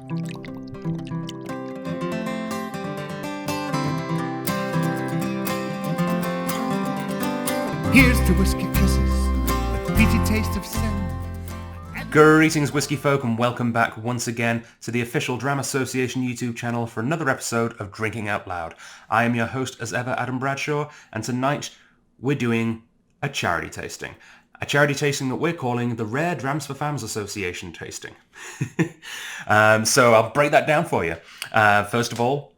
Here's to whiskey kisses with peaty taste of sin. Greetings whiskey folk, and welcome back once again to the official Dram Association YouTube channel for another episode of Drinking Out Loud. I am your host as ever, Adam Bradshaw, and tonight we're doing a charity tasting. A charity tasting that we're calling the Rare Drams For Fams Association tasting. So I'll break that down for you. First of all,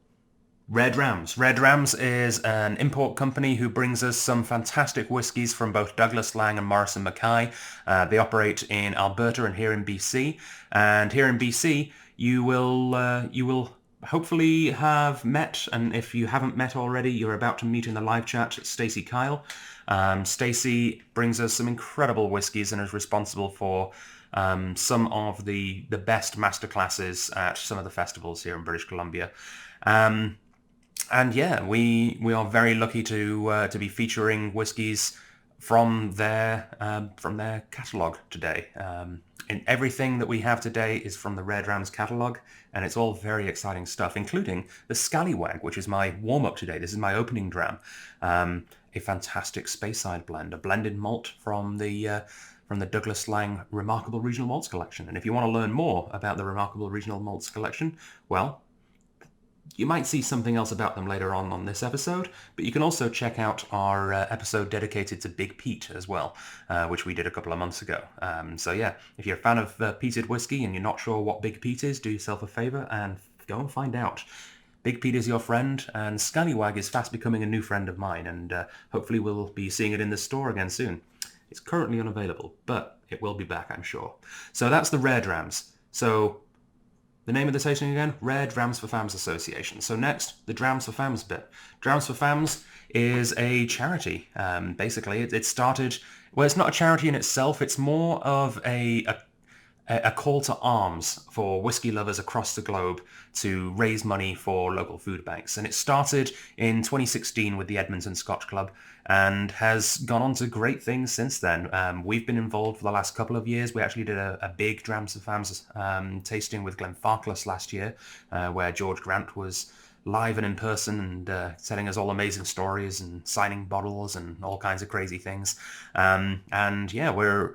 Rare Drams. Rare Drams is an import company who brings us some fantastic whiskies from both Douglas Lang and Morrison MacKay. They operate in Alberta and here in BC. And here in BC, you will hopefully have met, and if you haven't met already, you're about to meet in the live chat, Stacey Kyle. Stacey brings us some incredible whiskies and is responsible for some of the best masterclasses at some of the festivals here in British Columbia. And yeah, we are very lucky to be featuring whiskies from their catalogue today. And everything that we have today is from the Rare Drams catalogue, and it's all very exciting stuff, including the Scallywag, which is my warm-up today. This is my opening dram. A fantastic Speyside blend, a blended malt from the Douglas Lang Remarkable Regional Malts Collection. And if you want to learn more about the Remarkable Regional Malts Collection, well, you might see something else about them later on this episode, but you can also check out our episode dedicated to Big Pete as well, which we did a couple of months ago. So yeah, if you're a fan of peated whiskey and you're not sure what Big Pete is, do yourself a favour and go and find out. Big Pete is your friend, and Scallywag is fast becoming a new friend of mine, and hopefully we'll be seeing it in the store again soon. It's currently unavailable, but it will be back, I'm sure. So that's the Rare Drams. So the name of the tasting again, Rare Drams For Fams Association. So next, the Drams For Fams bit. Drams For Fams is a charity. Basically, it started, well, it's not a charity in itself. It's more of a call to arms for whiskey lovers across the globe to raise money for local food banks. And it started in 2016 with the Edmonton Scotch Club and has gone on to great things since then. We've been involved for the last couple of years. We actually did a big Drams For Fams tasting with Glenfarclas last year, where George Grant was live and in person and telling us all amazing stories and signing bottles and all kinds of crazy things. And yeah, we're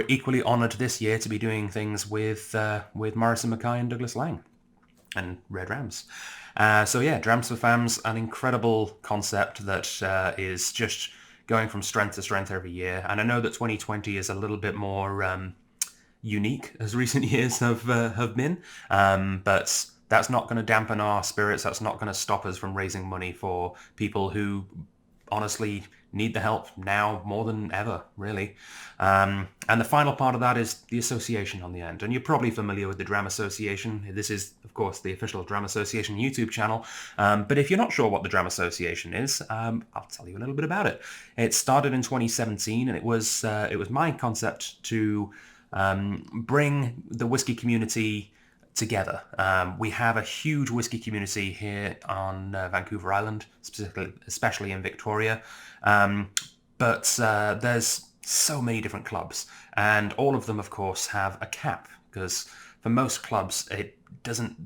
equally honoured this year to be doing things with Morrison MacKay and Douglas Lang and Rare Drams. So yeah, Drams For Fams, an incredible concept that is just going from strength to strength every year. And I know that 2020 is a little bit more unique as recent years have been, but that's not going to dampen our spirits. That's not going to stop us from raising money for people who honestly need the help now more than ever, really. And the final part of that is the association on the end. And you're probably familiar with the Dram Association. This is, of course, the official Dram Association YouTube channel. But if you're not sure what the Dram Association is, I'll tell you a little bit about it. It started in 2017, and it was my concept to bring the whiskey community together. We have a huge whiskey community here on Vancouver Island, especially in Victoria. But there's so many different clubs, and all of them, of course, have a cap, because for most clubs, it doesn't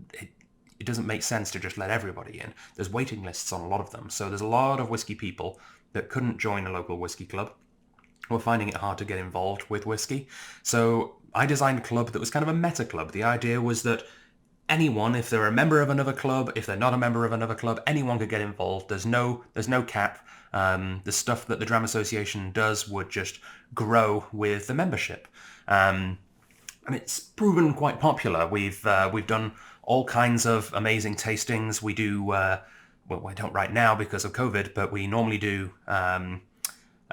make sense to just let everybody in. There's waiting lists on a lot of them. So there's a lot of whiskey people that couldn't join a local whiskey club, were finding it hard to get involved with whiskey. So I designed a club that was kind of a meta club. The idea was that anyone, if they're a member of another club, if they're not a member of another club, anyone could get involved. There's no cap. The stuff that the Dram Association does would just grow with the membership. And it's proven quite popular. We've done all kinds of amazing tastings. We do, well, we don't right now because of COVID, but we normally do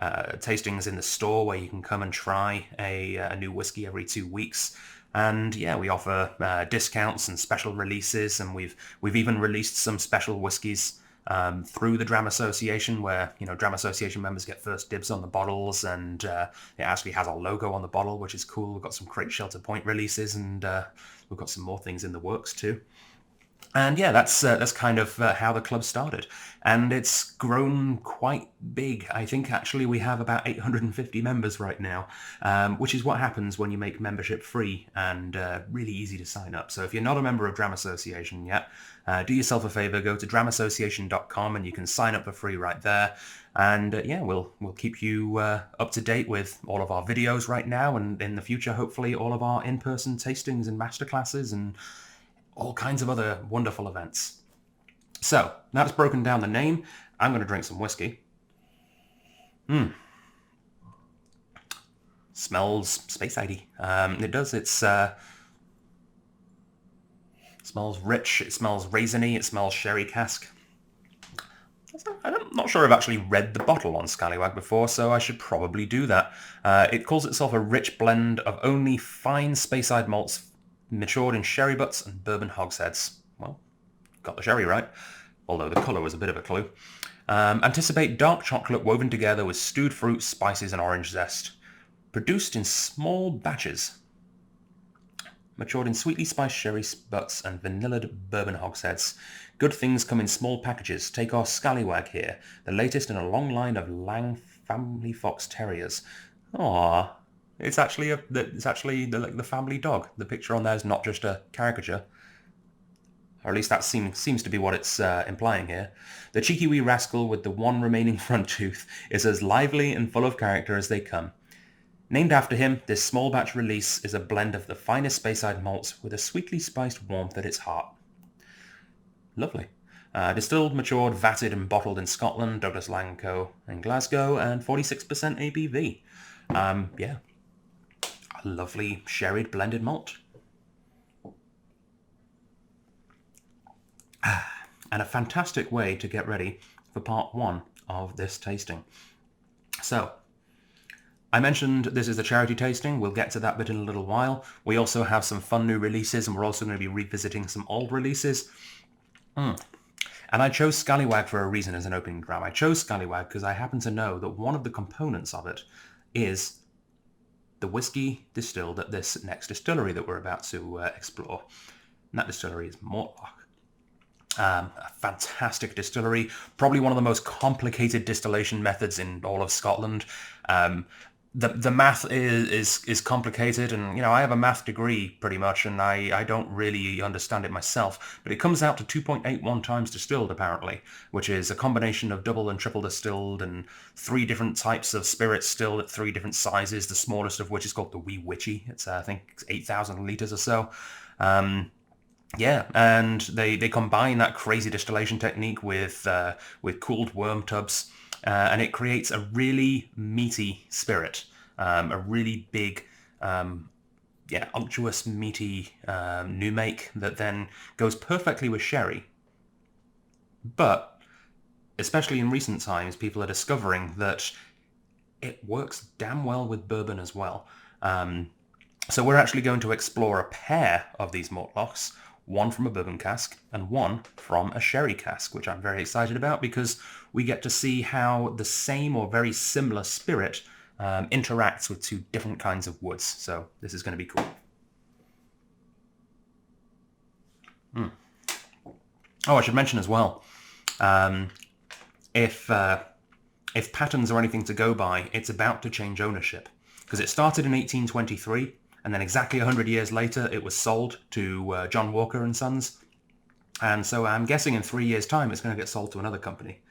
tastings in the store where you can come and try a new whiskey every 2 weeks. And yeah, we offer discounts and special releases, and we've even released some special whiskies through the Dram Association, where Dram Association members get first dibs on the bottles, and it actually has our logo on the bottle, which is cool. We've got some Crate Shelter Point releases, and we've got some more things in the works too. And yeah, that's kind of how the club started. And it's grown quite big. I think actually we have about 850 members right now, which is what happens when you make membership free and really easy to sign up. So if you're not a member of Dram Association yet, do yourself a favor, go to dramassociation.com and you can sign up for free right there. And yeah, we'll keep you up to date with all of our videos right now, and in the future, hopefully, all of our in-person tastings and masterclasses and all kinds of other wonderful events. So, now that's broken down the name, I'm going to drink some whiskey. Smells space ID. It does. Smells rich. It smells raisiny. It smells sherry cask. I'm not sure I've actually read the bottle on Scallywag before, so I should probably do that. It calls itself a rich blend of only fine Speyside malts matured in sherry butts and bourbon hogsheads. Well, got the sherry right, although the colour was a bit of a clue. Anticipate dark chocolate woven together with stewed fruit, spices and orange zest. Produced in small batches. Matured in sweetly spiced sherry butts and vanillaed bourbon hogsheads. Good things come in small packages. Take our Scallywag here, the latest in a long line of Lang family fox terriers. Aww. It's actually the family dog. The picture on there is not just a caricature. Or at least that seems to be what it's implying here. The cheeky wee rascal with the one remaining front tooth is as lively and full of character as they come. Named after him, this small batch release is a blend of the finest Speyside malts with a sweetly spiced warmth at its heart. Lovely. Distilled, matured, vatted and bottled in Scotland, Douglas Lang Co. in Glasgow, and 46% ABV. Yeah. A lovely sherried blended malt. And a fantastic way to get ready for part one of this tasting. So, I mentioned this is a charity tasting. We'll get to that bit in a little while. We also have some fun new releases, and we're also going to be revisiting some old releases. And I chose Scallywag for a reason as an opening dram. I chose Scallywag because I happen to know that one of the components of it is the whiskey distilled at this next distillery that we're about to explore. And that distillery is Mortlock. A fantastic distillery, probably one of the most complicated distillation methods in all of Scotland. The math is complicated, and you know I have a math degree pretty much, and I don't really understand it myself. But it comes out to 2.81 times distilled apparently, which is a combination of double and triple distilled and 3 different types of spirits distilled at 3 different sizes. The smallest of which is called the Wee Witchy. It's I think 8,000 liters or so. Yeah, and they combine that crazy distillation technique with cooled worm tubs. And it creates a really meaty spirit, a really big, unctuous, meaty new make that then goes perfectly with sherry. But, especially in recent times, people are discovering that it works damn well with bourbon as well. So we're actually going to explore a pair of these Mortlocks, one from a bourbon cask and one from a sherry cask, which I'm very excited about because we get to see how the same or very similar spirit interacts with 2 different kinds of woods. So this is going to be cool. Oh, I should mention as well, if patterns are anything to go by, it's about to change ownership because it started in 1823. And then exactly 100 years later, it was sold to John Walker and Sons. And so I'm guessing in 3 years' time, it's going to get sold to another company.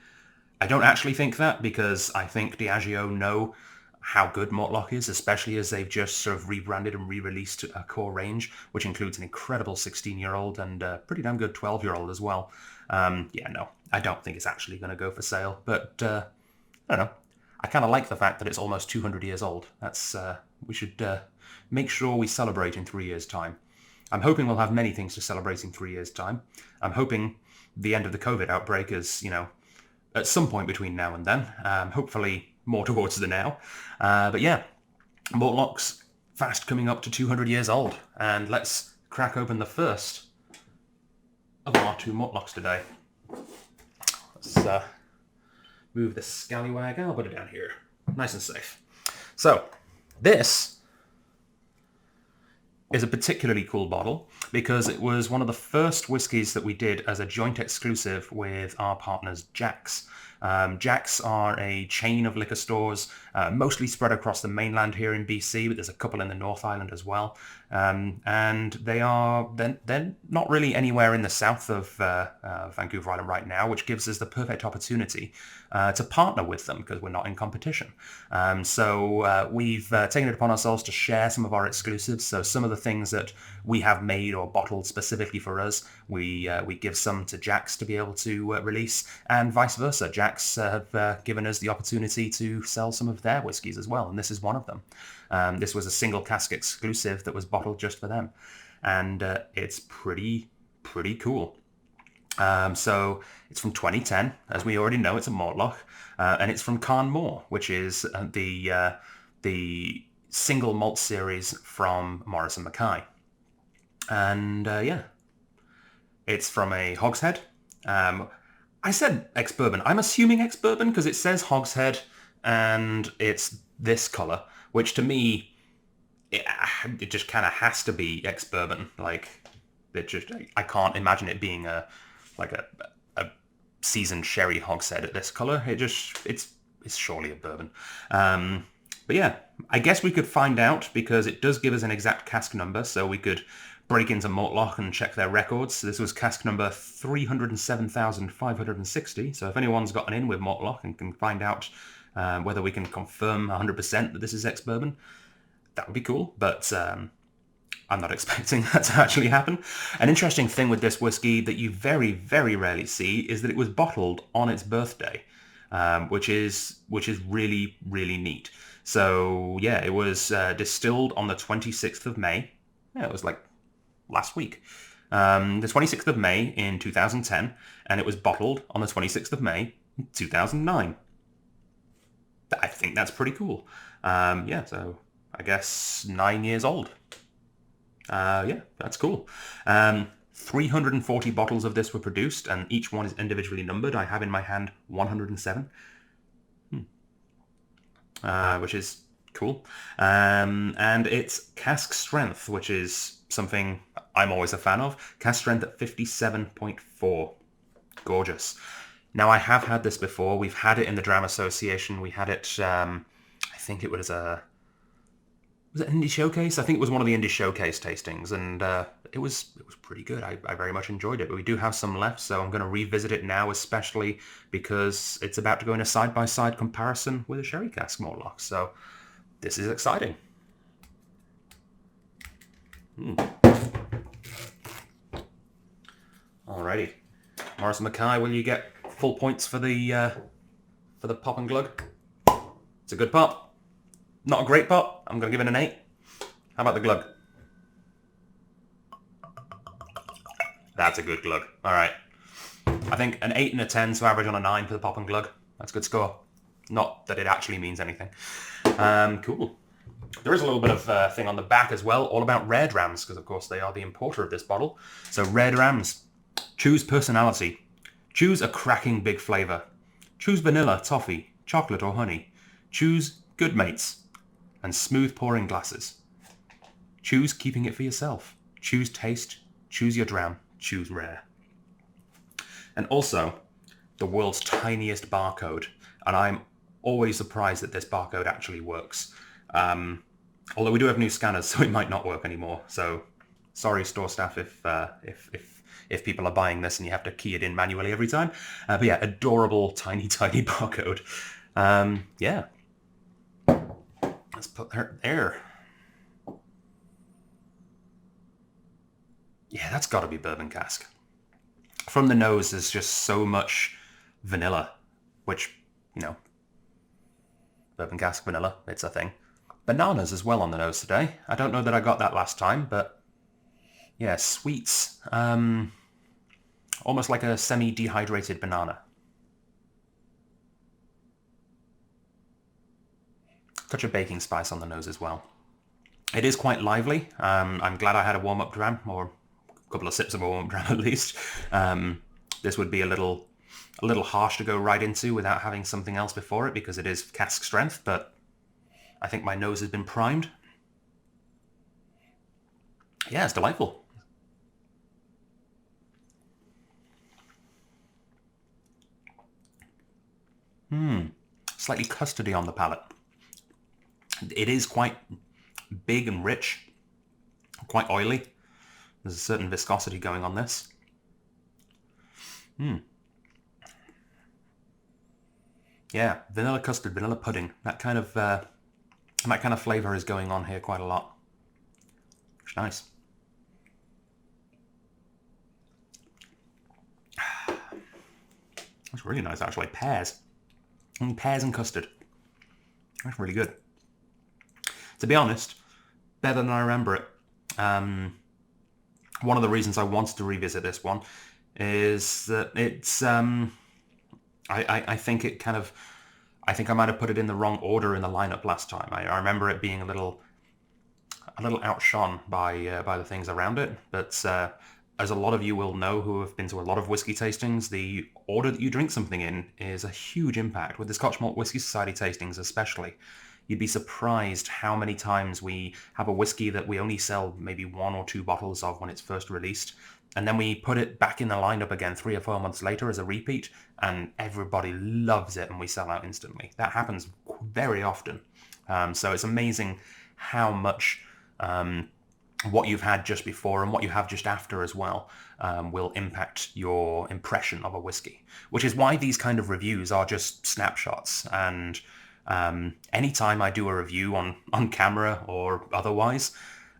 I don't actually think that because I think Diageo know how good Mortlock is, especially as they've just sort of rebranded and re-released a core range, which includes an incredible 16-year-old and a pretty damn good 12-year-old as well. No, I don't think it's actually going to go for sale. But, I don't know. I kind of like the fact that it's almost 200 years old. That's we should make sure we celebrate in 3 years' time. I'm hoping we'll have many things to celebrate in 3 years' time. I'm hoping the end of the COVID outbreak is, at some point between now and then. Hopefully more towards the now. But yeah, Mortlock's fast coming up to 200 years old. And let's crack open the first of our 2 Mortlocks today. Let's move the Scallywag. I'll put it down here. Nice and safe. So, this is a particularly cool bottle because it was one of the first whiskies that we did as a joint exclusive with our partners Jack's. Jack's are a chain of liquor stores, mostly spread across the mainland here in BC, but there's a couple in the North Island as well. And they're not really anywhere in the south of Vancouver Island right now, which gives us the perfect opportunity to partner with them because we're not in competition. So we've taken it upon ourselves to share some of our exclusives. So some of the things that we have made or bottled specifically for us, we give some to Jack's to be able to release, and vice versa. Jack's have given us the opportunity to sell some of their whiskies as well, and this is one of them. This was a single cask exclusive that was bottled just for them, and it's pretty cool. So it's from 2010, as we already know. It's a Mortlach, and it's from Carnmore, which is the single malt series from Morrison MacKay. And yeah, it's from a hogshead. I said ex-bourbon. I'm assuming ex-bourbon because it says hogshead and it's this colour, which to me, it just kind of has to be ex-bourbon. Like, I can't imagine it being a seasoned sherry hogshead at this colour. It's surely a bourbon. But yeah, I guess we could find out because it does give us an exact cask number, so we could break into Mortlach and check their records. So this was cask number 307,560. So if anyone's got an in with Mortlach and can find out whether we can confirm 100% that this is ex-bourbon, that would be cool. But I'm not expecting that to actually happen. An interesting thing with this whiskey that you very, very rarely see is that it was bottled on its birthday, which is really, really neat. So yeah, it was distilled on the 26th of May. Yeah, it was like last week. The 26th of May in 2010, and it was bottled on the 26th of May 2009. I think that's pretty cool. Yeah, so I guess 9 years old. Yeah, that's cool. 340 bottles of this were produced, and each one is individually numbered. I have in my hand 107, which is cool. And it's cask strength, which is something I'm always a fan of. Cask strength at 57.4. Gorgeous. Now, I have had this before. We've had it in the Dram Association. We had it, I think it was an Indie Showcase? I think it was one of the Indie Showcase tastings, and it was pretty good. I very much enjoyed it, but we do have some left, so I'm going to revisit it now, especially because it's about to go in a side-by-side comparison with a sherry cask Mortlach, so this is exciting. Alrighty. Morrison MacKay, will you get full points for the pop and glug? It's a good pop. Not a great pop. I'm going to give it an 8. How about the glug? That's a good glug. All right. I think an 8 and a 10, so average on a 9 for the pop and glug. That's a good score. Not that it actually means anything. Cool. There is a little bit of thing on the back as well, all about Rare Drams, because of course they are the importer of this bottle. So Rare Drams. Choose personality. Choose a cracking big flavour. Choose vanilla, toffee, chocolate or honey. Choose good mates and smooth pouring glasses. Choose keeping it for yourself. Choose taste. Choose your dram. Choose Rare. And also, the world's tiniest barcode. And I'm always surprised that this barcode actually works. Although we do have new scanners, so it might not work anymore. So, sorry, store staff, if people are buying this and you have to key it in manually every time. But yeah, adorable, tiny barcode. Yeah. Let's put her there. Yeah, that's got to be bourbon cask. From the nose, there's just so much vanilla, which, you know, bourbon cask vanilla, it's a thing. Bananas as well on the nose today. I don't know that I got that last time, but yeah, sweets. Almost like a semi-dehydrated banana. Touch of baking spice on the nose as well. It is quite lively. I'm glad I had a warm-up dram, or a couple of sips of a warm-up dram at least. This would be a little harsh to go right into without having something else before it, because it is cask strength, but I think my nose has been primed. Yeah, it's delightful. Slightly custardy on the palate. It is quite big and rich, quite oily. There's a certain viscosity going on this. Yeah, vanilla custard, vanilla pudding. That kind of flavour is going on here quite a lot. It's nice. That's really nice, actually. Pears. Pears and custard. That's really good. To be honest, better than I remember it. One of the reasons I wanted to revisit this one is that it's... I think it kind of... I think I might have put it in the wrong order in the lineup last time. I remember it being a little outshone by the things around it, but as a lot of you will know who have been to a lot of whiskey tastings, the order that you drink something in is a huge impact. With the Scotch Malt Whisky Society tastings especially, you'd be surprised how many times we have a whiskey that we only sell maybe 1 or 2 bottles of when it's first released, and then we put it back in the lineup again 3 or 4 months later as a repeat, and everybody loves it and we sell out instantly. That happens very often. So it's amazing how much what you've had just before and what you have just after as well will impact your impression of a whiskey, which is why these kind of reviews are just snapshots. And anytime I do a review on camera or otherwise,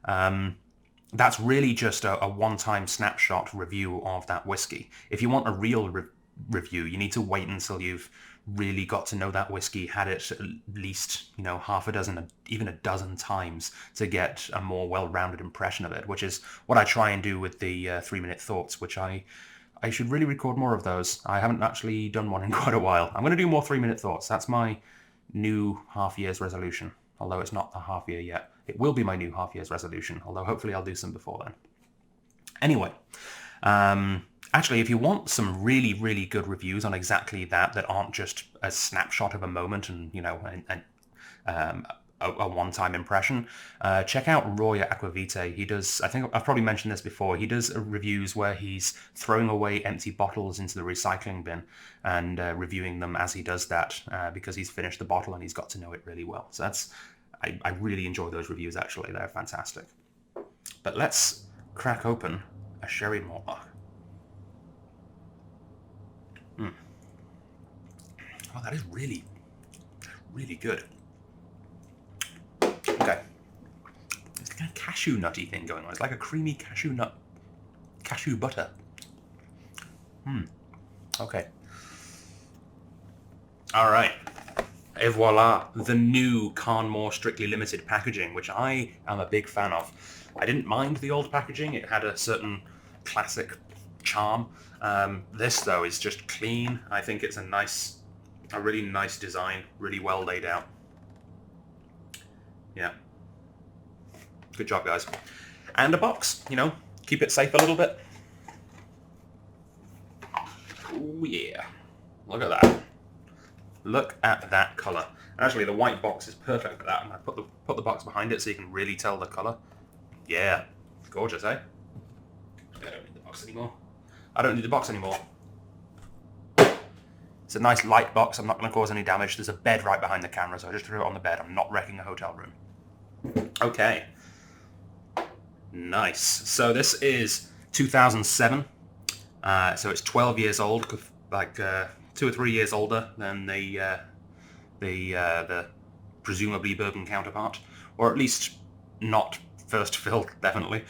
that's really just a one-time snapshot review of that whiskey. If you want a real review, you need to wait until you've really got to know that whiskey, had it at least, half a dozen, even a dozen times to get a more well-rounded impression of it, which is what I try and do with the 3-minute thoughts, which I should really record more of those. I haven't actually done one in quite a while. I'm going to do more 3-minute thoughts. That's my new half-year's resolution, although it's not the half-year yet. It will be my new half-year's resolution, although hopefully I'll do some before then. Anyway, actually, if you want some really, really good reviews on exactly that aren't just a snapshot of a moment and, a one-time impression, check out Roy at Aquavitae. He does, I think I've probably mentioned this before, he does reviews where he's throwing away empty bottles into the recycling bin and reviewing them as he does that because he's finished the bottle and he's got to know it really well. So I really enjoy those reviews, actually. They're fantastic. But let's crack open a sherry Mortlach. Oh, that is really, really good. Okay. It's like a cashew nutty thing going on. It's like a creamy cashew butter. Okay. All right. Et voila, the new Carnmore Strictly Limited packaging, which I am a big fan of. I didn't mind the old packaging. It had a certain classic charm. This, though, is just clean. I think it's a really nice design, really well laid out. Yeah. Good job, guys. And a box, keep it safe a little bit. Oh, yeah. Look at that. Look at that colour. Actually, the white box is perfect for that, and I put the box behind it so you can really tell the colour. Yeah. Gorgeous, eh? I don't need the box anymore. It's a nice light box. I'm not going to cause any damage. There's a bed right behind the camera, so I just threw it on the bed. I'm not wrecking a hotel room. Okay. Nice. So this is 2007. So it's 12 years old, like 2 or 3 years older than the presumably bourbon counterpart, or at least not first filled, definitely.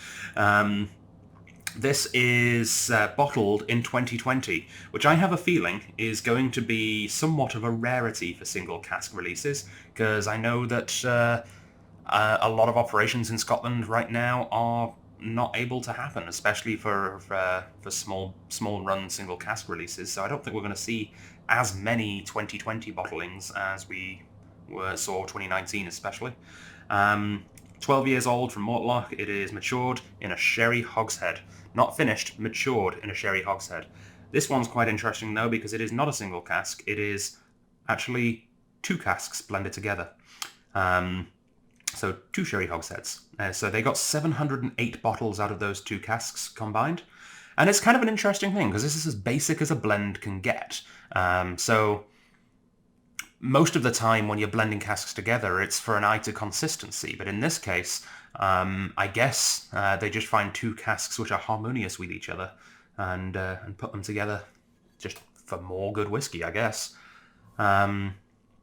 This is bottled in 2020, which I have a feeling is going to be somewhat of a rarity for single cask releases, because I know that a lot of operations in Scotland right now are not able to happen, especially for small run single cask releases. So I don't think we're going to see as many 2020 bottlings as we saw 2019, especially. 12 years old from Mortlach. It is matured in a sherry hogshead. Not finished, matured in a sherry hogshead. This one's quite interesting, though, because it is not a single cask. It is actually 2 casks blended together. So 2 sherry hogsheads. So they got 708 bottles out of those 2 casks combined. And it's kind of an interesting thing, because this is as basic as a blend can get. So most of the time when you're blending casks together, it's for an eye to consistency. But in this case, I guess they just find 2 casks which are harmonious with each other and put them together just for more good whiskey, I guess. Yeah,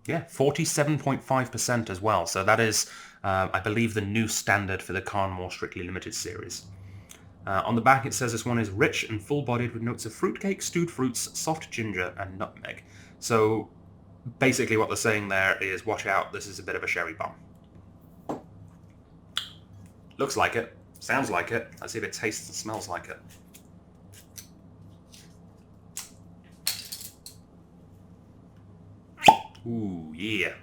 47.5% as well. So that is, I believe, the new standard for the Carnmore Strictly Limited series. On the back it says this one is rich and full-bodied with notes of fruitcake, stewed fruits, soft ginger, and nutmeg. So basically what they're saying there is, watch out, this is a bit of a sherry bomb. Looks like it. Sounds like it. Let's see if it tastes and smells like it. Ooh, yeah.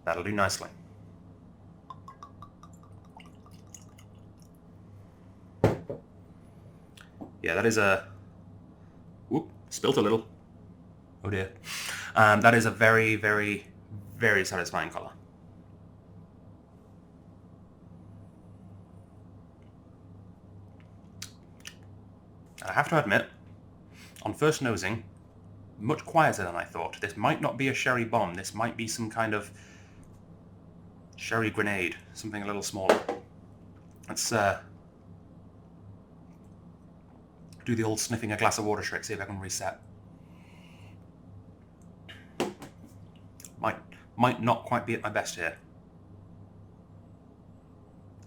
That'll do nicely. Yeah, that is a... Whoop, spilt a little. Oh dear. That is a very, very, very satisfying colour. I have to admit, on first nosing, much quieter than I thought. This might not be a sherry bomb. This might be some kind of sherry grenade, something a little smaller. Let's do the old sniffing a glass of water trick, see if I can reset. Might not quite be at my best here.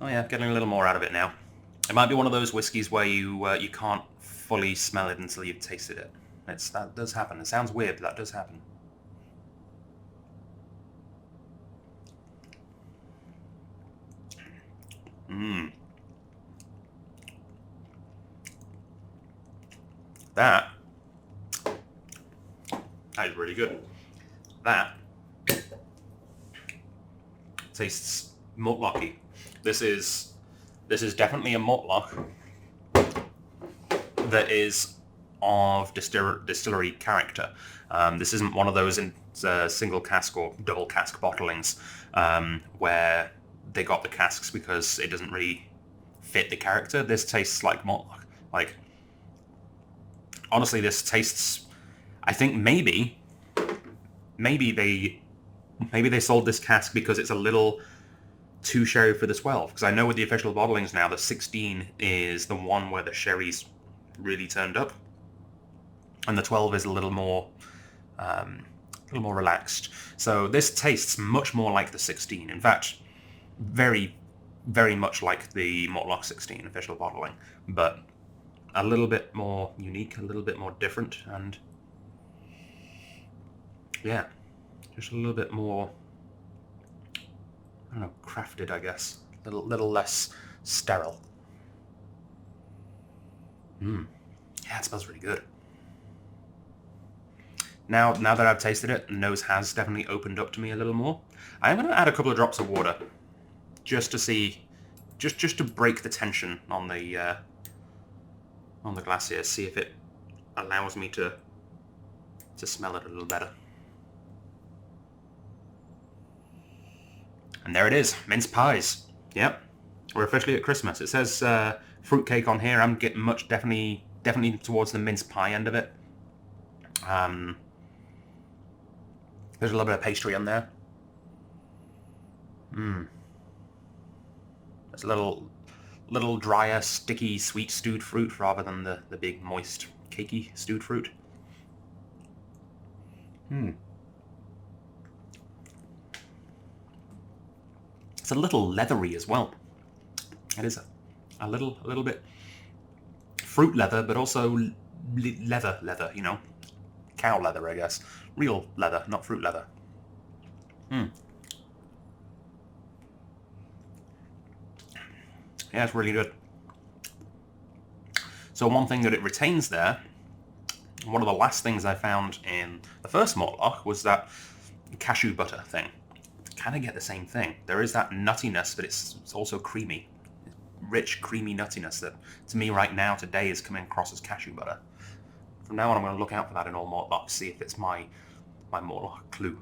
Oh yeah, getting a little more out of it now. It might be one of those whiskies where you can't fully smell it until you've tasted it. That does happen. It sounds weird, but that does happen. Mmm. That is really good. That tastes maltlocky. This is definitely a maltlock that is of distillery character. This isn't one of those in single cask or double cask bottlings where they got the casks because it doesn't really fit the character. This tastes like maltlock. Like, honestly, this tastes... I think maybe they sold this cask because it's a little too sherry for the 12. Because I know with the official bottlings now, the 16 is the one where the sherry's really turned up, and the 12 is a little more relaxed. So this tastes much more like the 16. In fact, very, very much like the Mortlock 16 official bottling, but a little bit more unique, a little bit more different, and yeah, just a little bit more, I don't know, crafted, I guess. Little less sterile. Yeah, it smells really good. Now that I've tasted it, the nose has definitely opened up to me a little more. I am going to add a couple of drops of water, just to see, just to break the tension on the glass here. See if it allows me to smell it a little better. And there it is, mince pies. Yep, we're officially at Christmas. It says fruitcake on here. I'm getting definitely towards the mince pie end of it. There's a little bit of pastry on there. It's a little drier, sticky, sweet stewed fruit rather than the big, moist, cakey stewed fruit. It's a little leathery as well. It is a little bit fruit leather, but also leather, you know. Cow leather, I guess. Real leather, not fruit leather. Yeah, it's really good. So one thing that it retains there, one of the last things I found in the first Mortlock was that cashew butter thing. Kind of get the same thing. There is that nuttiness, but it's also creamy. Rich, creamy nuttiness that, to me right now, today, is coming across as cashew butter. From now on, I'm going to look out for that in all Mortlocks, see if it's my Mortlock clue.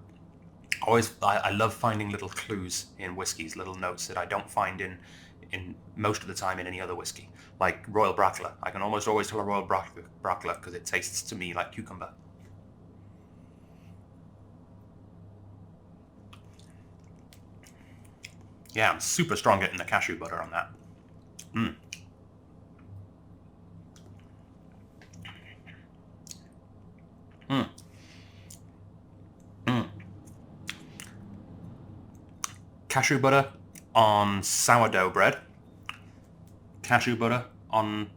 I love finding little clues in whiskies, little notes that I don't find in most of the time in any other whiskey. Like Royal Brackla. I can almost always tell a Royal Brackla because it tastes to me like cucumber. Yeah, I'm super strong getting the cashew butter on that. Cashew butter on sourdough bread. Cashew butter on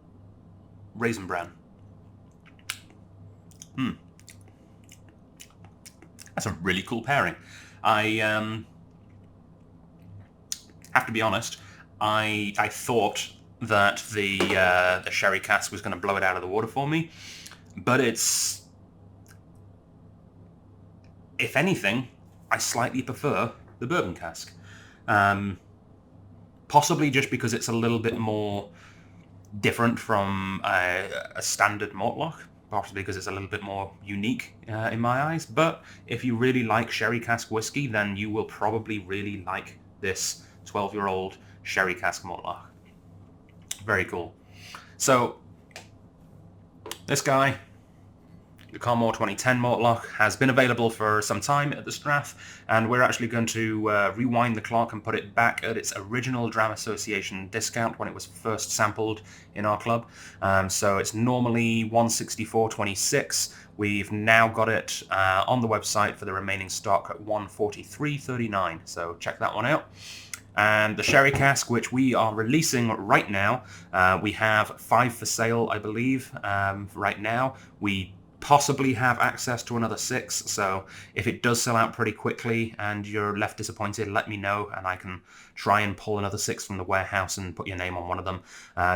raisin bran. That's a really cool pairing. I have to be honest. I thought that the sherry cask was going to blow it out of the water for me, but it's, if anything, I slightly prefer the bourbon cask. Possibly just because it's a little bit more different from a standard mortlock. Possibly because it's a little bit more unique in my eyes. But if you really like sherry cask whiskey, then you will probably really like this 12-year-old sherry cask mortlock. Very cool. So this guy, the Carmore 2010 mortlock, has been available for some time at the Strath, and we're actually going to rewind the clock and put it back at its original Dram Association discount when it was first sampled in our club. So it's normally $164.26. We've now got it on the website for the remaining stock at $143.39. So check that one out. And the sherry cask, which we are releasing right now, we have 5 for sale, I believe, right now. We possibly have access to another 6, so if it does sell out pretty quickly and you're left disappointed, let me know and I can try and pull another 6 from the warehouse and put your name on one of them.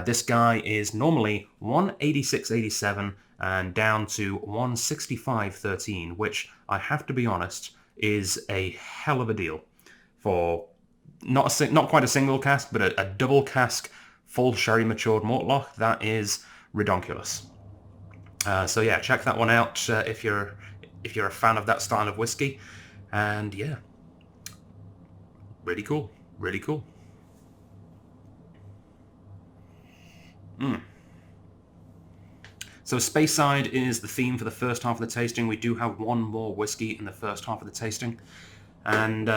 This guy is normally $186.87 and down to $165.13, which I have to be honest is a hell of a deal for not quite a single cask, but a double cask full sherry matured mortlock. That is redonkulous. So yeah, check that one out if you're a fan of that style of whiskey. And yeah, really cool, really cool. So Speyside is the theme for the first half of the tasting. We do have one more whiskey in the first half of the tasting, and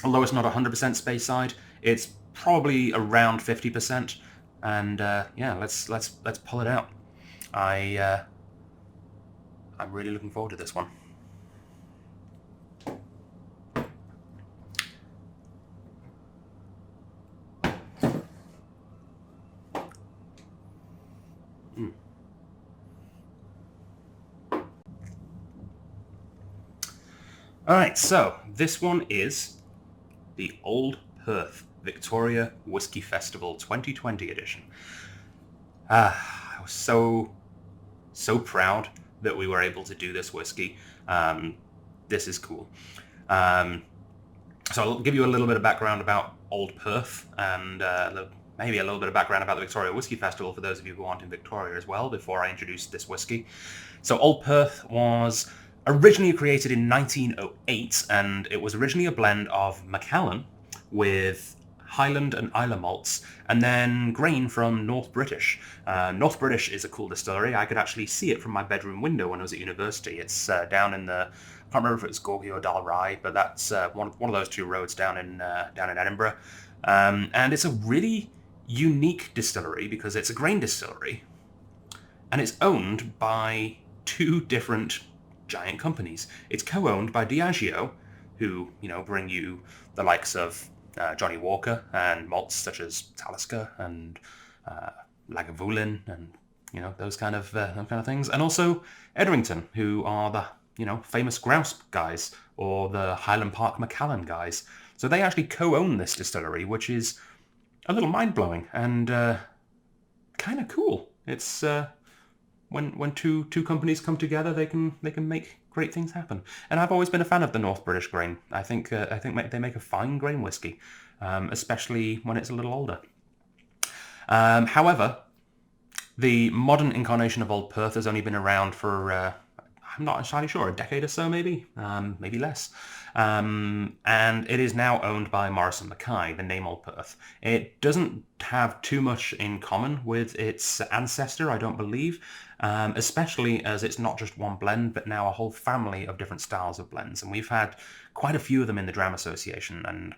although it's not 100% Speyside, it's probably around 50%. And yeah, let's pull it out. I'm really looking forward to this one. Alright, so this one is the Old Perth Victoria Whisky Festival 2020 edition. I was so proud that we were able to do this whiskey. This is cool. So I'll give you a little bit of background about Old Perth and maybe a little bit of background about the Victoria Whisky Festival for those of you who aren't in Victoria as well before I introduce this whiskey. So Old Perth was originally created in 1908, and it was originally a blend of Macallan with Highland and Islay malts, and then grain from North British. North British is a cool distillery. I could actually see it from my bedroom window when I was at university. It's down in the, I can't remember if it's Gorgie or Dalry, but that's one of those two roads down in Edinburgh. And it's a really unique distillery because it's a grain distillery, and it's owned by 2 different giant companies. It's co-owned by Diageo, who, bring you the likes of Johnny Walker and malts such as Talisker and Lagavulin and those kind of things, and also Edrington, who are the famous Grouse guys or the Highland Park Macallan guys. So they actually co-own this distillery, which is a little mind-blowing and kind of cool. It's when two companies come together, they can make great things happen. And I've always been a fan of the North British grain. I think they make a fine grain whiskey, especially when it's a little older. However, the modern incarnation of Old Perth has only been around for I'm not entirely sure, a decade or so maybe, maybe less. And it is now owned by Morrison MacKay, the name Old Perth. It doesn't have too much in common with its ancestor, I don't believe, especially as it's not just one blend, but now a whole family of different styles of blends. And we've had quite a few of them in the Dram Association, and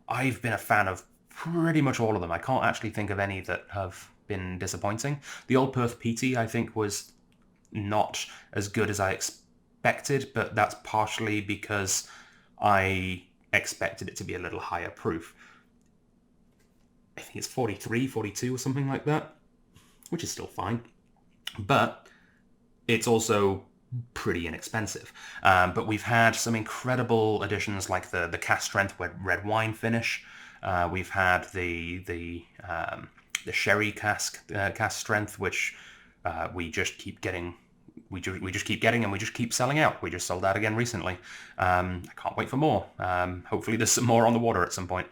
I've been a fan of pretty much all of them. I can't actually think of any that have been disappointing. The Old Perth Peaty, I think, was not as good as I expected, but that's partially because I expected it to be a little higher proof. I think it's 43, 42 or something like that, which is still fine. But it's also pretty inexpensive. But we've had some incredible additions like the cask strength red wine finish. We've had the sherry cask strength, which we just keep getting. We just keep getting, and we just keep selling out. We just sold out again recently. I can't wait for more. Hopefully there's some more on the water at some point.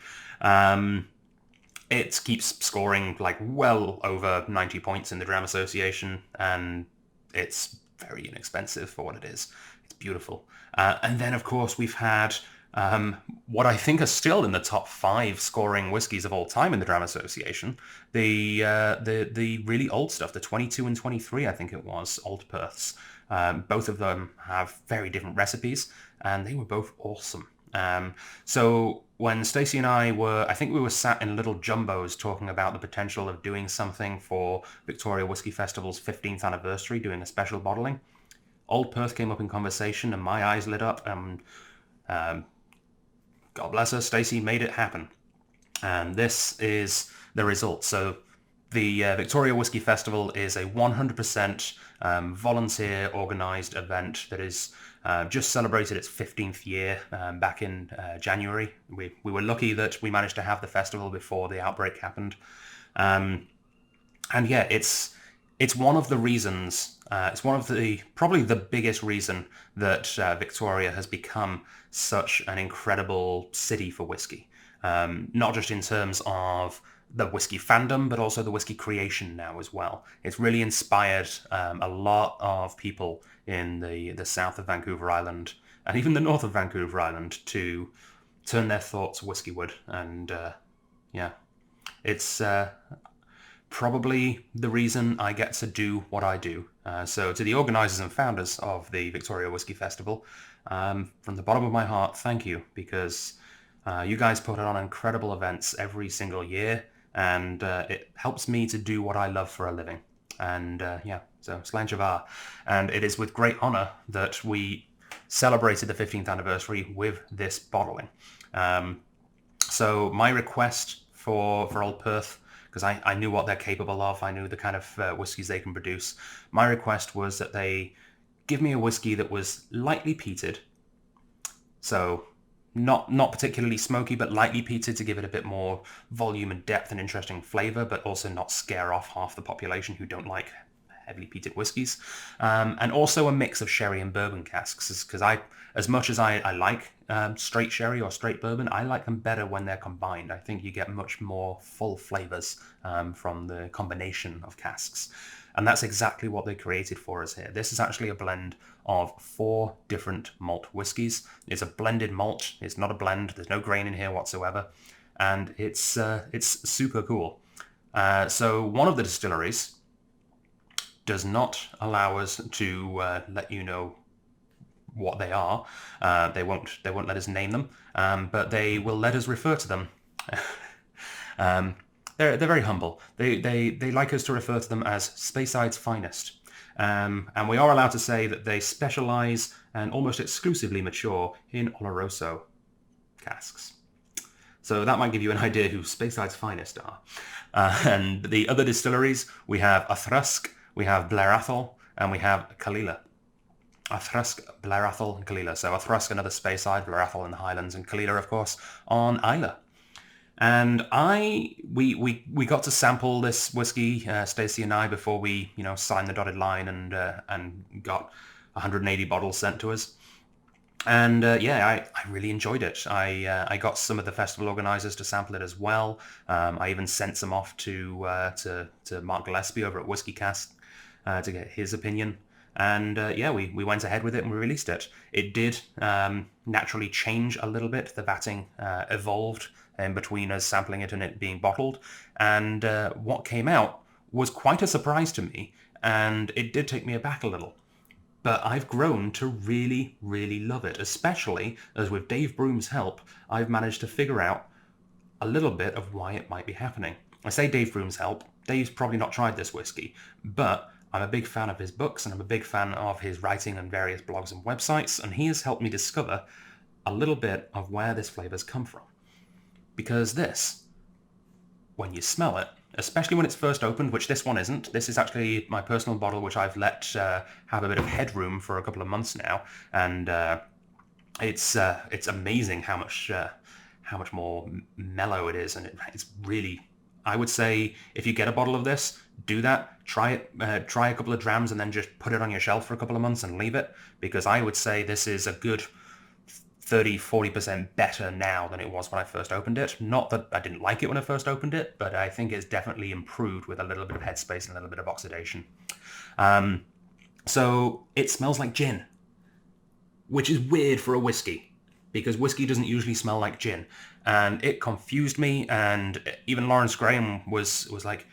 It keeps scoring like well over 90 points in the Dram Association, and it's very inexpensive for what it is. It's beautiful. And then, of course, we've had what I think are still in the top 5 scoring whiskies of all time in the Dram Association. The really old stuff, the 22 and 23, I think it was, Old Perths. Both of them have very different recipes, and they were both awesome. So when Stacey and I we were sat in little jumbos talking about the potential of doing something for Victoria Whisky Festival's 15th anniversary, doing a special bottling. Old Perth came up in conversation, and my eyes lit up, and God bless her, Stacey made it happen. And this is the result. So the Victoria Whisky Festival is a 100% volunteer organised event that is just celebrated its 15th year back in January. We were lucky that we managed to have the festival before the outbreak happened. And yeah, it's one of the reasons, it's one of probably the biggest reason that Victoria has become such an incredible city for whiskey. Not just in terms of the whiskey fandom, but also the whiskey creation now as well. It's really inspired a lot of people in the south of Vancouver Island and even the north of Vancouver Island to turn their thoughts whiskyward. And yeah, it's probably the reason I get to do what I do. So to the organisers and founders of the Victoria Whisky Festival, from the bottom of my heart, thank you, because you guys put on incredible events every single year, and it helps me to do what I love for a living. And yeah, so Sláinte mhath. And it is with great honour that we celebrated the 15th anniversary with this bottling. So my request for Old Perth, because I knew what they're capable of, I knew the kind of whiskies they can produce. My request was that they give me a whiskey that was lightly peated, so not particularly smoky, but lightly peated to give it a bit more volume and depth and interesting flavour, but also not scare off half the population who don't like heavily peated whiskies. And also a mix of sherry and bourbon casks, because as much as I like straight sherry or straight bourbon, I like them better when they're combined. I think you get much more full flavours from the combination of casks. And that's exactly what they created for us here. This is actually a blend of 4 different malt whiskies. It's a blended malt. It's not a blend. There's no grain in here whatsoever. And it's super cool. So one of the distilleries does not allow us to let you know what they are. They won't let us name them, but they will let us refer to them. They're very humble. They like us to refer to them as Speyside's finest. And we are allowed to say that they specialise and almost exclusively mature in Oloroso casks. So that might give you an idea who Speyside's finest are. And the other distilleries, we have Laphroaig, we have Blair Athol, and we have Kalila. Laphroaig, Blair Athol, and Kalila. So Laphroaig, another Speyside, Blair Athol in the Highlands, and Kalila, of course, on Islay. And we got to sample this whiskey, Stacey and I, before we signed the dotted line and got 180 bottles sent to us. And yeah, I really enjoyed it. I got some of the festival organisers to sample it as well. I even sent some off to Mark Gillespie over at Whisky Cast to get his opinion. And yeah, we went ahead with it and we released it. It did naturally change a little bit. The vatting evolved in between us sampling it and it being bottled. And what came out was quite a surprise to me, and it did take me aback a little. But I've grown to really, really love it, especially as with Dave Broom's help, I've managed to figure out a little bit of why it might be happening. I say Dave Broom's help. Dave's probably not tried this whiskey, but I'm a big fan of his books and I'm a big fan of his writing on various blogs and websites, and he has helped me discover a little bit of where this flavor's come from. Because this, when you smell it, especially when it's first opened, which this one isn't. This is actually my personal bottle, which I've let have a bit of headroom for a couple of months now, and it's amazing how much more mellow it is, and it's really. I would say if you get a bottle of this, do that. Try it. Try a couple of drams, and then just put it on your shelf for a couple of months and leave it, because I would say this is a good 30-40% better now than it was when I first opened it. Not that I didn't like it when I first opened it, but I think it's definitely improved with a little bit of headspace and a little bit of oxidation. So it smells like gin, which is weird for a whiskey, because whiskey doesn't usually smell like gin. And it confused me, and even Lawrence Graham was like,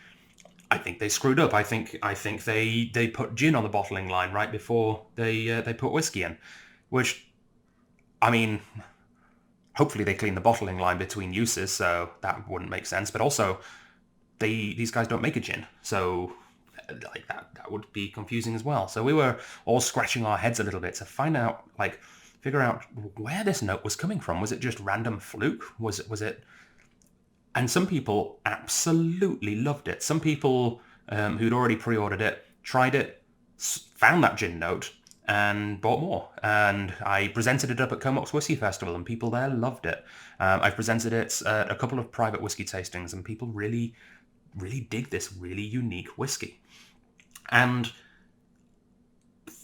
I think they screwed up. I think they put gin on the bottling line right before they put whiskey in, which, I mean, hopefully they clean the bottling line between uses, so that wouldn't make sense. But also, these guys don't make a gin, so like that would be confusing as well. So we were all scratching our heads a little bit to figure out where this note was coming from. Was it just random fluke? Was it? And some people absolutely loved it. Some people who'd already pre-ordered it, tried it, found that gin note, and bought more. And I presented it up at Comox Whiskey Festival, and people there loved it. I've presented it at a couple of private whiskey tastings, and people really, really dig this really unique whiskey. And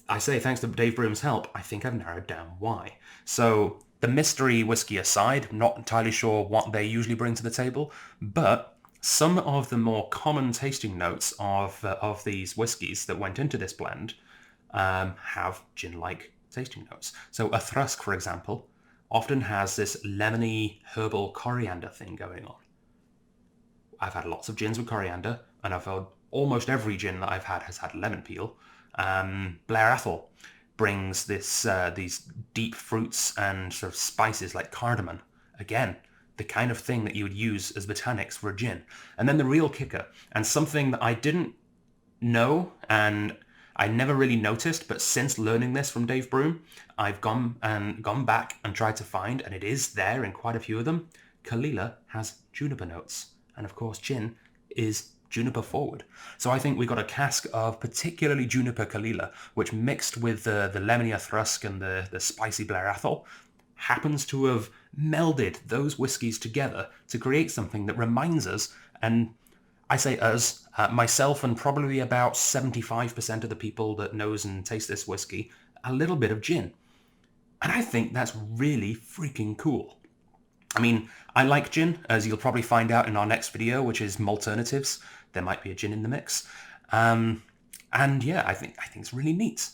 I say, thanks to Dave Broom's help, I think I've narrowed down why. So the mystery whiskey aside, I'm not entirely sure what they usually bring to the table, but some of the more common tasting notes of these whiskies that went into this blend have gin-like tasting notes. So a Thrusk, for example, often has this lemony herbal coriander thing going on. I've had lots of gins with coriander, and I've had almost every gin that I've had has had lemon peel. Blair Athol brings these deep fruits and sort of spices like cardamom. Again, the kind of thing that you would use as botanics for a gin. And then the real kicker, and something that I didn't know and I never really noticed, but since learning this from Dave Broom, I've gone back and tried to find, and it is there in quite a few of them. Kalila has juniper notes, and of course gin is juniper forward. So I think we got a cask of particularly juniper Kalila, which mixed with the lemony Thrusk and the spicy Blair Athol, happens to have melded those whiskies together to create something that reminds us, and I say us, myself and probably about 75% of the people that knows and taste this whiskey, a little bit of gin. And I think that's really freaking cool. I mean, I like gin, as you'll probably find out in our next video, which is Malternatives. There might be a gin in the mix. And yeah, I think it's really neat.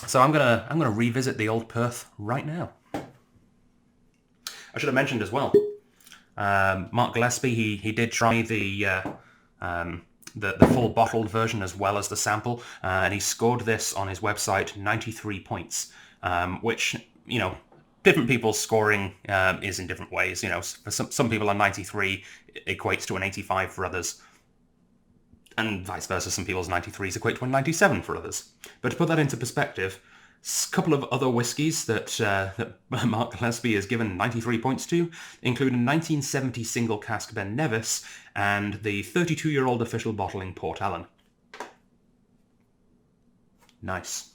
So I'm gonna revisit the old Perth right now. I should have mentioned as well, Mark Gillespie, he did try the full bottled version as well as the sample, and he scored this on his website 93 points, which, you know, different people's scoring is in different ways. You know, for some people a 93 equates to an 85 for others, and vice versa. Some people's 93s equate to a 97 for others. But to put that into perspective, a couple of other whiskies that Mark Gillespie has given 93 points to include a 1970 single cask Ben Nevis and the 32-year-old official bottling Port Ellen. Nice.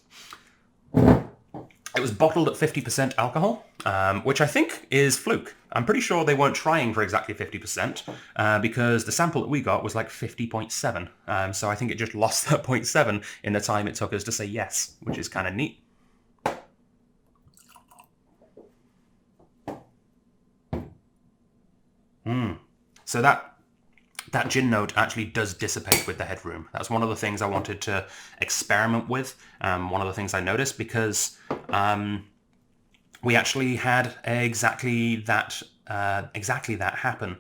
It was bottled at 50% alcohol, which I think is fluke. I'm pretty sure they weren't trying for exactly 50%, because the sample that we got was like 50.7. So I think it just lost that 0.7 in the time it took us to say yes, which is kind of neat. So that that gin note actually does dissipate with the headroom. That's one of the things I wanted to experiment with. One of the things I noticed, because we actually had exactly that happen.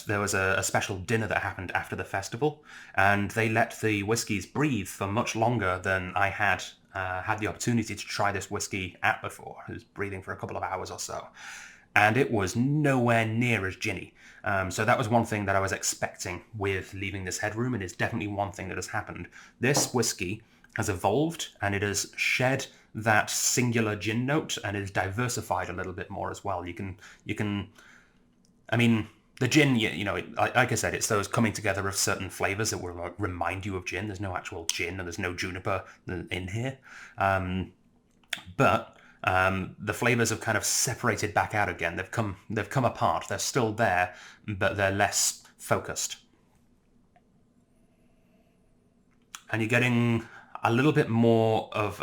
There was a special dinner that happened after the festival, and they let the whiskies breathe for much longer than I had had the opportunity to try this whiskey at before. It was breathing for a couple of hours or so, and it was nowhere near as ginny. So that was one thing that I was expecting with leaving this headroom, and it's definitely one thing that has happened. This whiskey has evolved, and it has shed that singular gin note, and is diversified a little bit more as well. I mean, the gin, like I said, it's those coming together of certain flavors that will remind you of gin. There's no actual gin, and there's no juniper in here. But the flavors have kind of separated back out again. They've come apart. They're still there, but they're less focused. And you're getting a little bit more of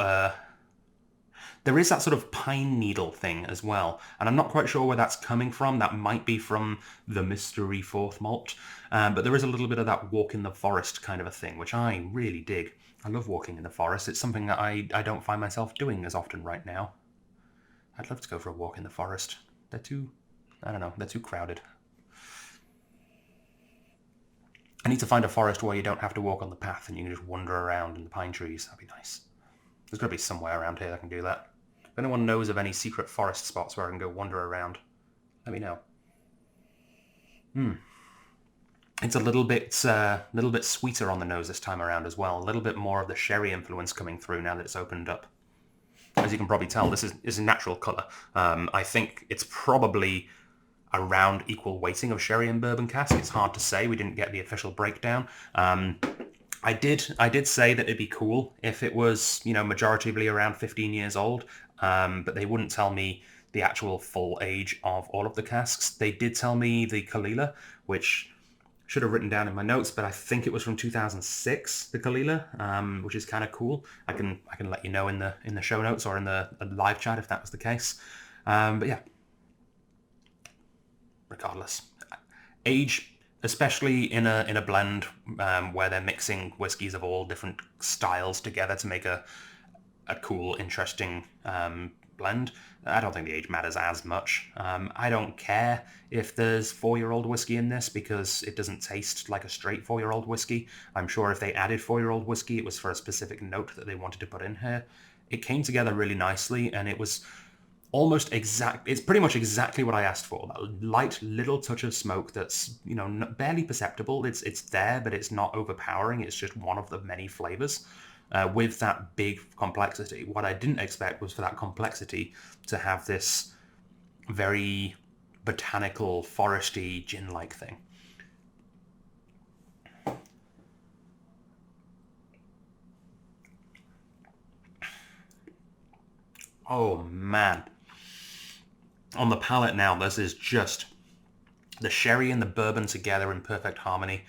there is that sort of pine needle thing as well, and I'm not quite sure where that's coming from. That might be from the mystery fourth malt, but there is a little bit of that walk in the forest kind of a thing, which I really dig. I love walking in the forest. It's something that I don't find myself doing as often right now. I'd love to go for a walk in the forest. They're too crowded. I need to find a forest where you don't have to walk on the path and you can just wander around in the pine trees. That'd be nice. There's got to be somewhere around here that can do that. If anyone knows of any secret forest spots where I can go wander around, let me know. It's a little bit sweeter on the nose this time around as well. A little bit more of the sherry influence coming through now that it's opened up. As you can probably tell, this is a natural colour. I think it's probably around equal weighting of sherry and bourbon cask. It's hard to say. We didn't get the official breakdown. I did say that it'd be cool if it was, majoritively around 15 years old, but they wouldn't tell me the actual full age of all of the casks. They did tell me the Kalila, which should have written down in my notes, but I think it was from 2006, the Kalila, which is kind of cool. I can let you know in the show notes or in the live chat if that was the case. But yeah, regardless, age, especially in a blend where they're mixing whiskies of all different styles together to make a cool, interesting blend. I don't think the age matters as much. I don't care if there's 4-year-old whiskey in this because it doesn't taste like a straight 4-year-old whiskey. I'm sure if they added 4-year-old whiskey, it was for a specific note that they wanted to put in here. It came together really nicely, and it was almost exact. It's pretty much exactly what I asked for. That light little touch of smoke that's barely perceptible. It's there, but it's not overpowering. It's just one of the many flavors. With that big complexity. What I didn't expect was for that complexity to have this very botanical, foresty, gin-like thing. Oh man. On the palate now, this is just the sherry and the bourbon together in perfect harmony.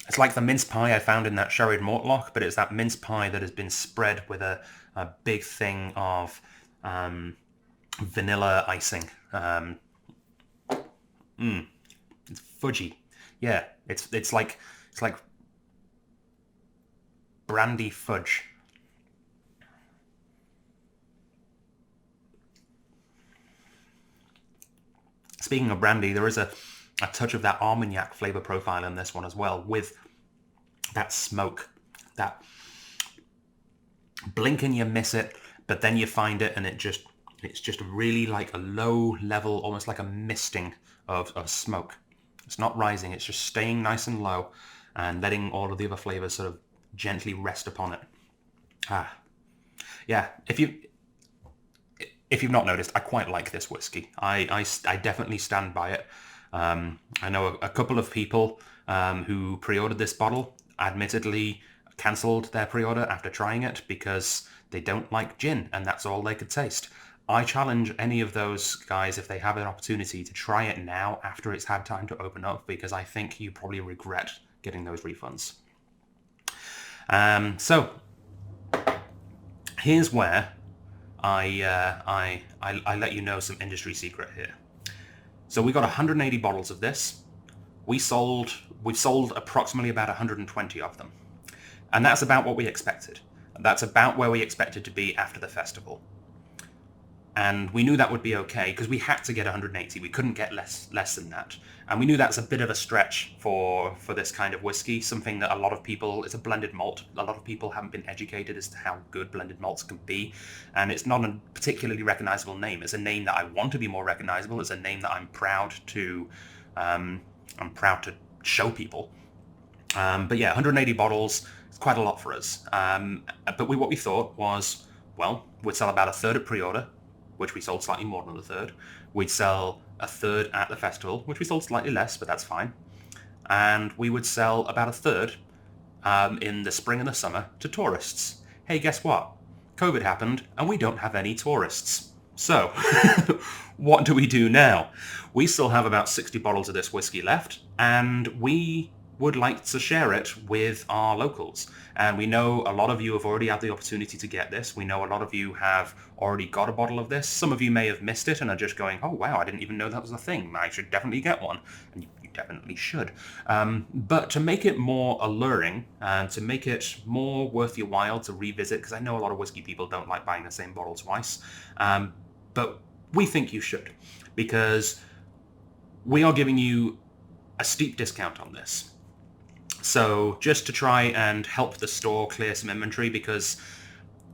It's like the mince pie I found in that sherried mortlock, but it's that mince pie that has been spread with a big thing of vanilla icing. It's fudgy. Yeah, it's like brandy fudge. Speaking of brandy, there is a touch of that Armagnac flavor profile in this one as well, with that smoke, that blink and you miss it, but then you find it and it's just really like a low level, almost like a misting of smoke. It's not rising, it's just staying nice and low and letting all of the other flavors sort of gently rest upon it. Yeah, if you've not noticed, I quite like this whiskey. I definitely stand by it. I know a couple of people who pre-ordered this bottle admittedly cancelled their pre-order after trying it because they don't like gin and that's all they could taste. I challenge any of those guys, if they have an opportunity, to try it now after it's had time to open up, because I think you probably regret getting those refunds. So here's where I let you know some industry secret here. So we got 180 bottles of this. We've sold approximately about 120 of them. And that's about what we expected. That's about where we expected to be after the festival. And we knew that would be okay because we had to get 180. We couldn't get less than that. And we knew that's a bit of a stretch for this kind of whiskey, something that a lot of people, it's a blended malt. A lot of people haven't been educated as to how good blended malts can be. And it's not a particularly recognizable name. It's a name that I want to be more recognizable. It's a name that I'm proud to show people. But yeah, 180 bottles is quite a lot for us. But what we thought was, well, we'd sell about a third at pre-order, which we sold slightly more than a third. We'd sell a third at the festival, which we sold slightly less, but that's fine. And we would sell about a third in the spring and the summer to tourists. Hey, guess what? COVID happened, and we don't have any tourists. So, what do we do now? We still have about 60 bottles of this whiskey left, and we would like to share it with our locals. And we know a lot of you have already had the opportunity to get this. We know a lot of you have already got a bottle of this. Some of you may have missed it and are just going, oh wow, I didn't even know that was a thing. I should definitely get one. And you definitely should. But to make it more alluring and to make it more worth your while to revisit, because I know a lot of whiskey people don't like buying the same bottle twice, but we think you should, because we are giving you a steep discount on this. So just to try and help the store clear some inventory, because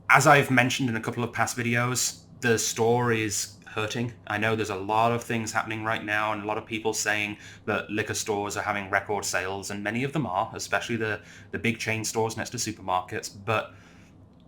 as I've mentioned in a couple of past videos, the store is hurting. I know there's a lot of things happening right now and a lot of people saying that liquor stores are having record sales, and many of them are, especially the big chain stores next to supermarkets, but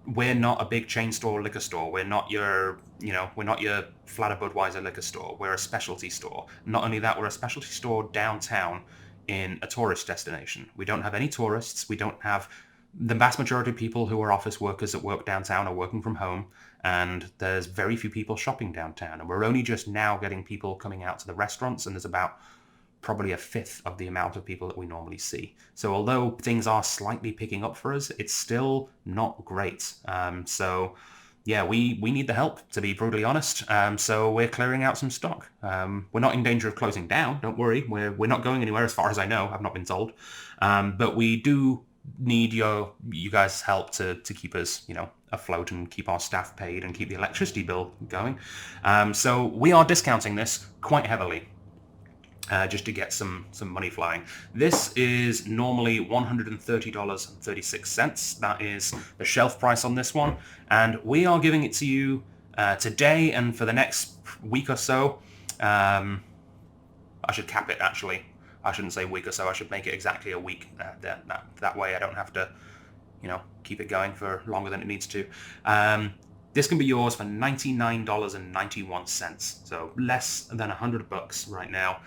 we're not a big chain store liquor store. We're not your Flatter Budweiser liquor store. We're a specialty store. Not only that, we're a specialty store downtown in a tourist destination. We don't have any tourists. We don't have the vast majority of people who are office workers that work downtown are working from home, and there's very few people shopping downtown. And we're only just now getting people coming out to the restaurants, and there's about probably a fifth of the amount of people that we normally see. So although things are slightly picking up for us, it's still not great. So yeah, we need the help, to be brutally honest. So we're clearing out some stock. We're not in danger of closing down. Don't worry. We're not going anywhere as far as I know. I've not been told. But we do need you guys' help to keep us, afloat and keep our staff paid and keep the electricity bill going. So we are discounting this quite heavily. Just to get some money flying. This is normally $130.36. That is the shelf price on this one, and we are giving it to you today and for the next week or so. I should cap it, actually. I shouldn't say week or so. I should make it exactly a week. That way I don't have to, keep it going for longer than it needs to. This can be yours for $99.91, so less than $100 right now,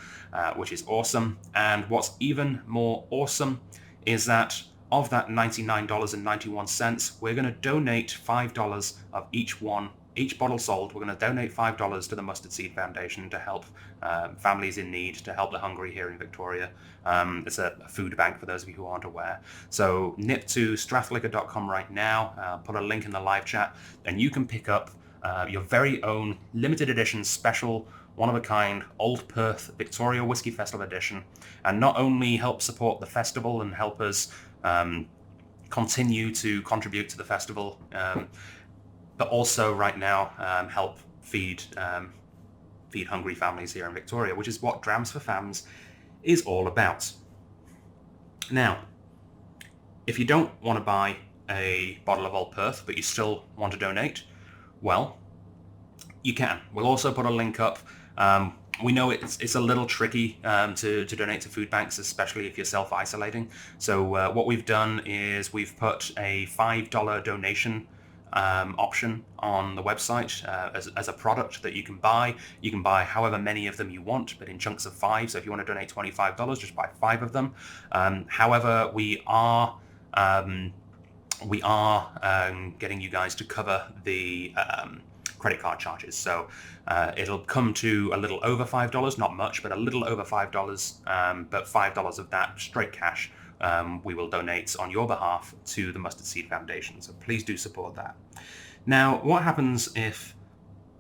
which is awesome. And what's even more awesome is that of that $99.91, we're going to donate $5 of each bottle sold. We're going to donate $5 to the Mustard Seed Foundation to help families in need, to help the hungry here in Victoria. It's a food bank for those of you who aren't aware. So nip to strathliquor.com right now, put a link in the live chat, and you can pick up your very own limited edition special, one-of-a-kind Old Perth Victoria Whiskey Festival edition, and not only help support the festival and help us continue to contribute to the festival, but also right now help feed hungry families here in Victoria, which is what Drams For Fams is all about. Now, if you don't want to buy a bottle of Old Perth, but you still want to donate, well, you can. We'll also put a link up. We know it's a little tricky to donate to food banks, especially if you're self-isolating. So what we've done is we've put a $5 donation option on the website as a product that you can buy. You can buy however many of them you want, but in chunks of 5. So if you want to donate $25, just buy 5 of them. However, we are getting you guys to cover the credit card charges. So it'll come to a little over $5, not much, but a little over $5, but $5 of that straight cash we will donate on your behalf to the Mustard Seed Foundation. So please do support that. Now, what happens if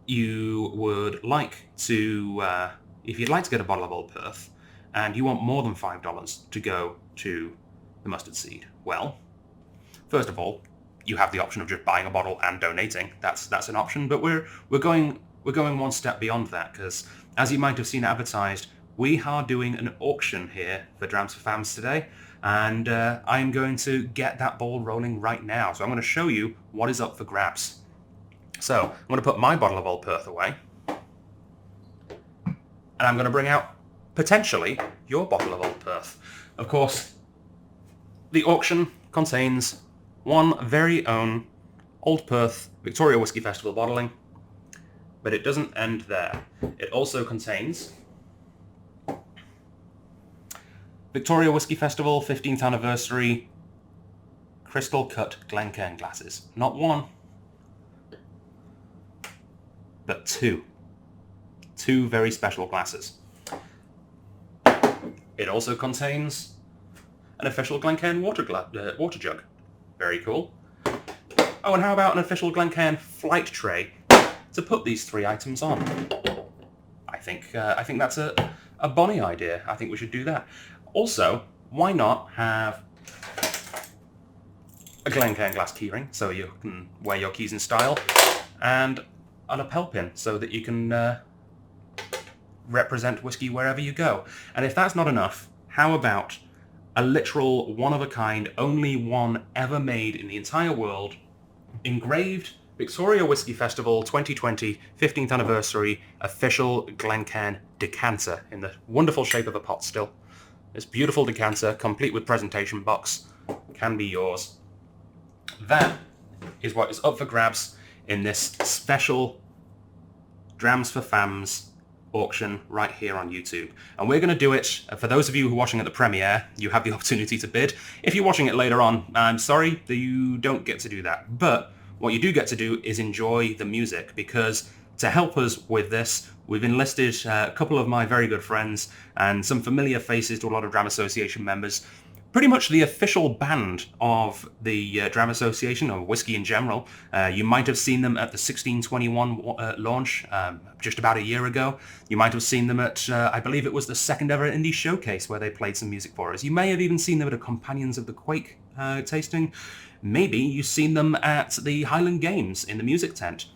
you would like to, if you'd like to get a bottle of Old Perth and you want more than $5 to go to the Mustard Seed, well, first of all, you have the option of just buying a bottle and donating. That's an option, but we're going one step beyond that, because as you might have seen advertised, we are doing an auction here for Drams for Fams today, and I'm going to get that ball rolling right now. So I'm going to show you what is up for grabs. So I'm going to put my bottle of Old Perth away, and I'm going to bring out, potentially, your bottle of Old Perth. Of course, the auction contains one very own Old Perth Victoria Whisky Festival bottling, but it doesn't end there. It also contains Victoria Whisky Festival 15th Anniversary crystal cut Glencairn glasses. Not one, but two. Two very special glasses. It also contains an official Glencairn water jug. Very cool. Oh, and how about an official Glencairn flight tray to put these 3 items on? I think that's a bonny idea. I think we should do that. Also, why not have a Glencairn glass keyring so you can wear your keys in style, and a lapel pin so that you can represent whiskey wherever you go. And if that's not enough, how about a literal one-of-a-kind, only one ever made in the entire world, engraved Victoria Whisky Festival 2020 15th Anniversary official Glencairn decanter in the wonderful shape of a pot still. This beautiful decanter, complete with presentation box, can be yours. That is what is up for grabs in this special Drams for Fams auction right here on YouTube. And we're going to do it, for those of you who are watching at the premiere, you have the opportunity to bid. If you're watching it later on, I'm sorry that you don't get to do that. But what you do get to do is enjoy the music, because to help us with this, we've enlisted a couple of my very good friends and some familiar faces to a lot of Dram Association members. Pretty much the official band of the Dram Association, or Whisky in general. You might have seen them at the 1621 launch just about a year ago. You might have seen them at, I believe it was the second ever Indie Showcase where they played some music for us. You may have even seen them at a Companions of the Quake tasting. Maybe you've seen them at the Highland Games in the music tent.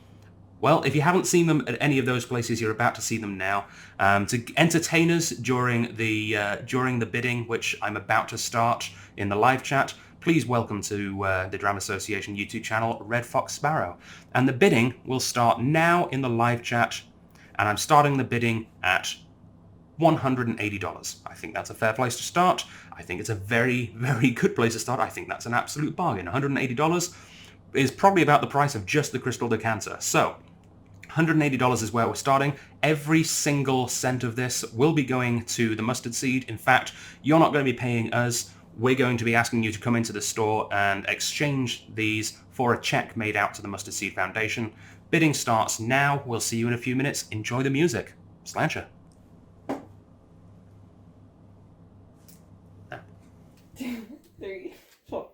Well, if you haven't seen them at any of those places, you're about to see them now. To entertain us during the bidding, which I'm about to start in the live chat, please welcome to the Dram Association YouTube channel, Red Fox Sparrow. And the bidding will start now in the live chat, and I'm starting the bidding at $180. I think that's a fair place to start. I think it's a very, very good place to start. I think that's an absolute bargain. $180 is probably about the price of just the crystal decanter. So, $180 is where we're starting. Every single cent of this will be going to the Mustard Seed. In fact, you're not going to be paying us. We're going to be asking you to come into the store and exchange these for a check made out to the Mustard Seed Foundation. Bidding starts now. We'll see you in a few minutes. Enjoy the music. Slancher. 2, 3, 4.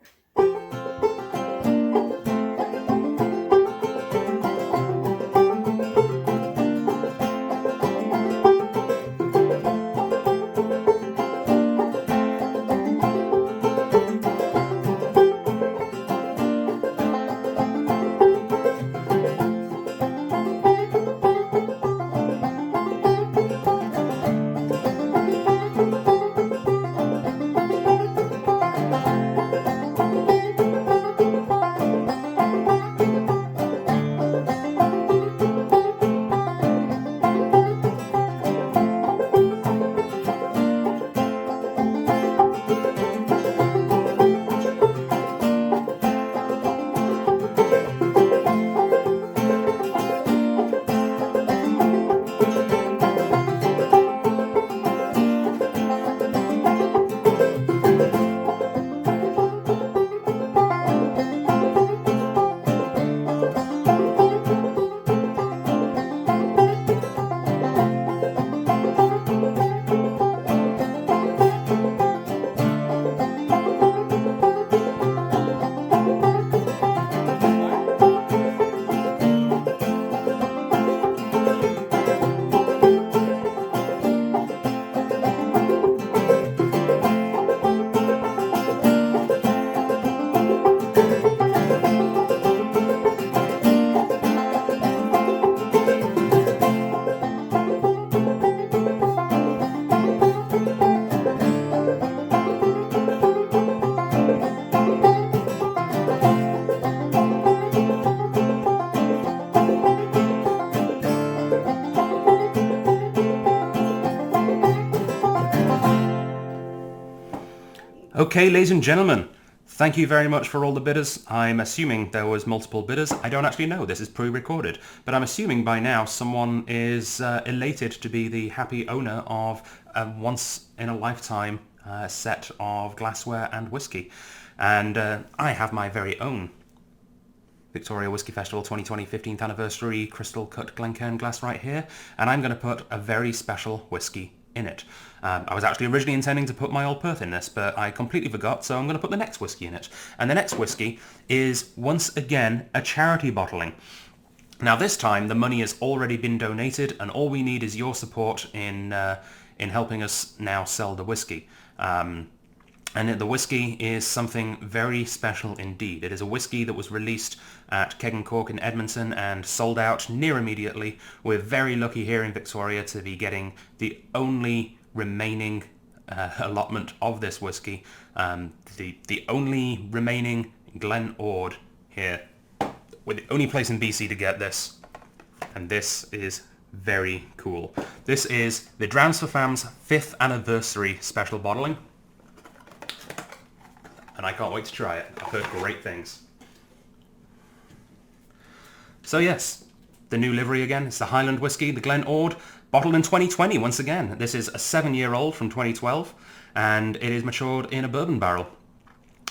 Okay, ladies and gentlemen, thank you very much for all the bidders. I'm assuming there was multiple bidders. I don't actually know. This is pre-recorded. But I'm assuming by now someone is elated to be the happy owner of a once-in-a-lifetime set of glassware and whiskey. And I have my very own Victoria Whisky Festival 2020 15th Anniversary Crystal Cut Glencairn glass right here. And I'm going to put a very special whiskey in it. I was actually originally intending to put my Old Perth in this, but I completely forgot, so I'm going to put the next whiskey in it. And the next whiskey is, once again, a charity bottling. Now this time, the money has already been donated, and all we need is your support in helping us now sell the whiskey. And the whiskey is something very special indeed. It is a whiskey that was released at Keg and Cork in Edmonton and sold out near immediately. We're very lucky here in Victoria to be getting the only remaining allotment of this whiskey. The only remaining Glen Ord here. We're the only place in BC to get this. And this is very cool. This is the Drams For Fams 5th Anniversary Special Bottling. And I can't wait to try it. I've heard great things. So yes, the new livery again. It's the Highland Whiskey, the Glen Ord, bottled in 2020 once again. This is a 7-year-old from 2012, and it is matured in a bourbon barrel.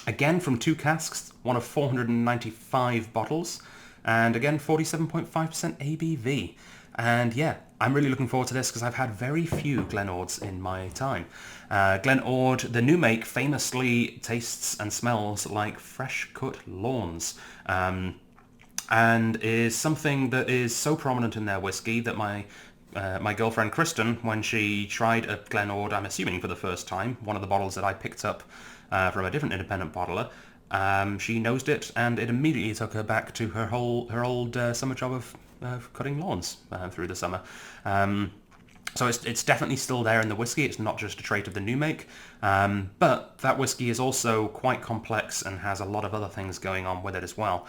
Again from 2 casks, one of 495 bottles, and again 47.5% ABV. And yeah, I'm really looking forward to this because I've had very few Glen Ords in my time. Glen Ord, the new make, famously tastes and smells like fresh cut lawns. And is something that is so prominent in their whiskey that my girlfriend Kristen, when she tried a Glen Ord, I'm assuming for the first time, one of the bottles that I picked up from a different independent bottler, she nosed it, and it immediately took her back to her old summer job of cutting lawns through the summer. So it's definitely still there in the whiskey. It's not just a trait of the new make, but that whiskey is also quite complex and has a lot of other things going on with it as well.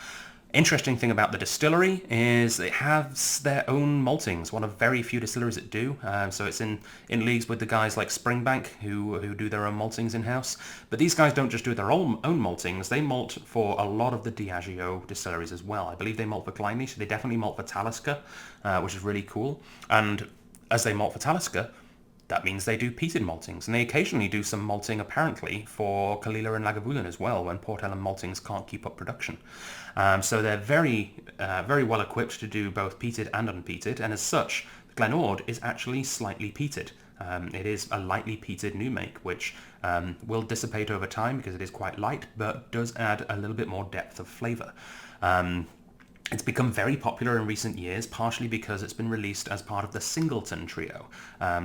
Interesting thing about the distillery is it has their own maltings, one of very few distilleries that do. So it's in leagues with the guys like Springbank who do their own maltings in-house. But these guys don't just do their own maltings, they malt for a lot of the Diageo distilleries as well. I believe they malt for Clymie, so they definitely malt for Talisker, which is really cool. And as they malt for Talisker, that means they do peated maltings, and they occasionally do some malting apparently for Kalila and Lagavulin as well when Port Ellen maltings can't keep up production. So they're very well equipped to do both peated and unpeated, and as such, the Glen Ord is actually slightly peated. It is a lightly peated new make, which will dissipate over time because it is quite light, but does add a little bit more depth of flavour. It's become very popular in recent years, partially because it's been released as part of the Singleton trio.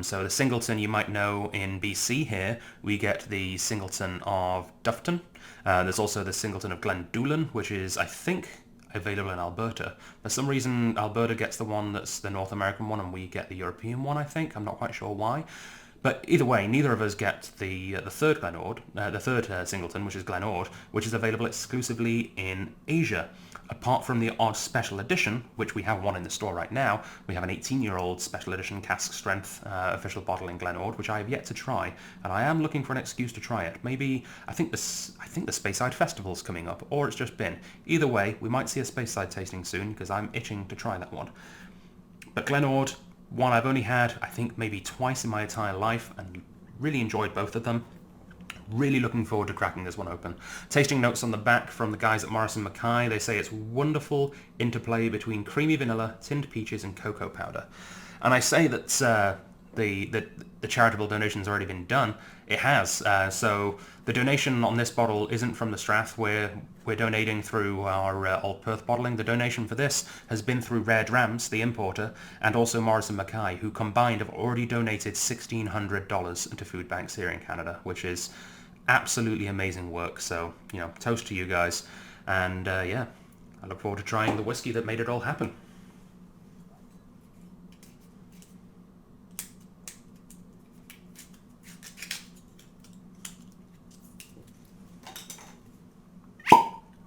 So the Singleton, you might know in BC here, we get the Singleton of Duffton. There's also the Singleton of Glendoolan, which is, I think, available in Alberta. For some reason, Alberta gets the one that's the North American one, and we get the European one, I think. I'm not quite sure why. But either way, neither of us get the third Glen Ord, the third Singleton, which is Glen Ord, which is available exclusively in Asia. Apart from the odd special edition, which we have one in the store right now, we have an 18-year-old special edition cask strength official bottle in Glen Ord, which I have yet to try, and I am looking for an excuse to try it. Maybe I think the Speyside Festival's coming up, or it's just been. Either way, we might see a Speyside tasting soon because I'm itching to try that one. But Glen Ord, one I've only had, I think, maybe twice in my entire life, and really enjoyed both of them. Really looking forward to cracking this one open. Tasting notes on the back from the guys at Morrison MacKay. They say it's wonderful interplay between creamy vanilla, tinned peaches, and cocoa powder. And I say that the charitable donation's already been done. It has. So the donation on this bottle isn't from the Strath. We're donating through our Old Perth bottling. The donation for this has been through Rare Drams, the importer, and also Morrison MacKay, who combined have already donated $1,600 to food banks here in Canada, which is absolutely amazing work. So, toast to you guys. And yeah, I look forward to trying the whiskey that made it all happen.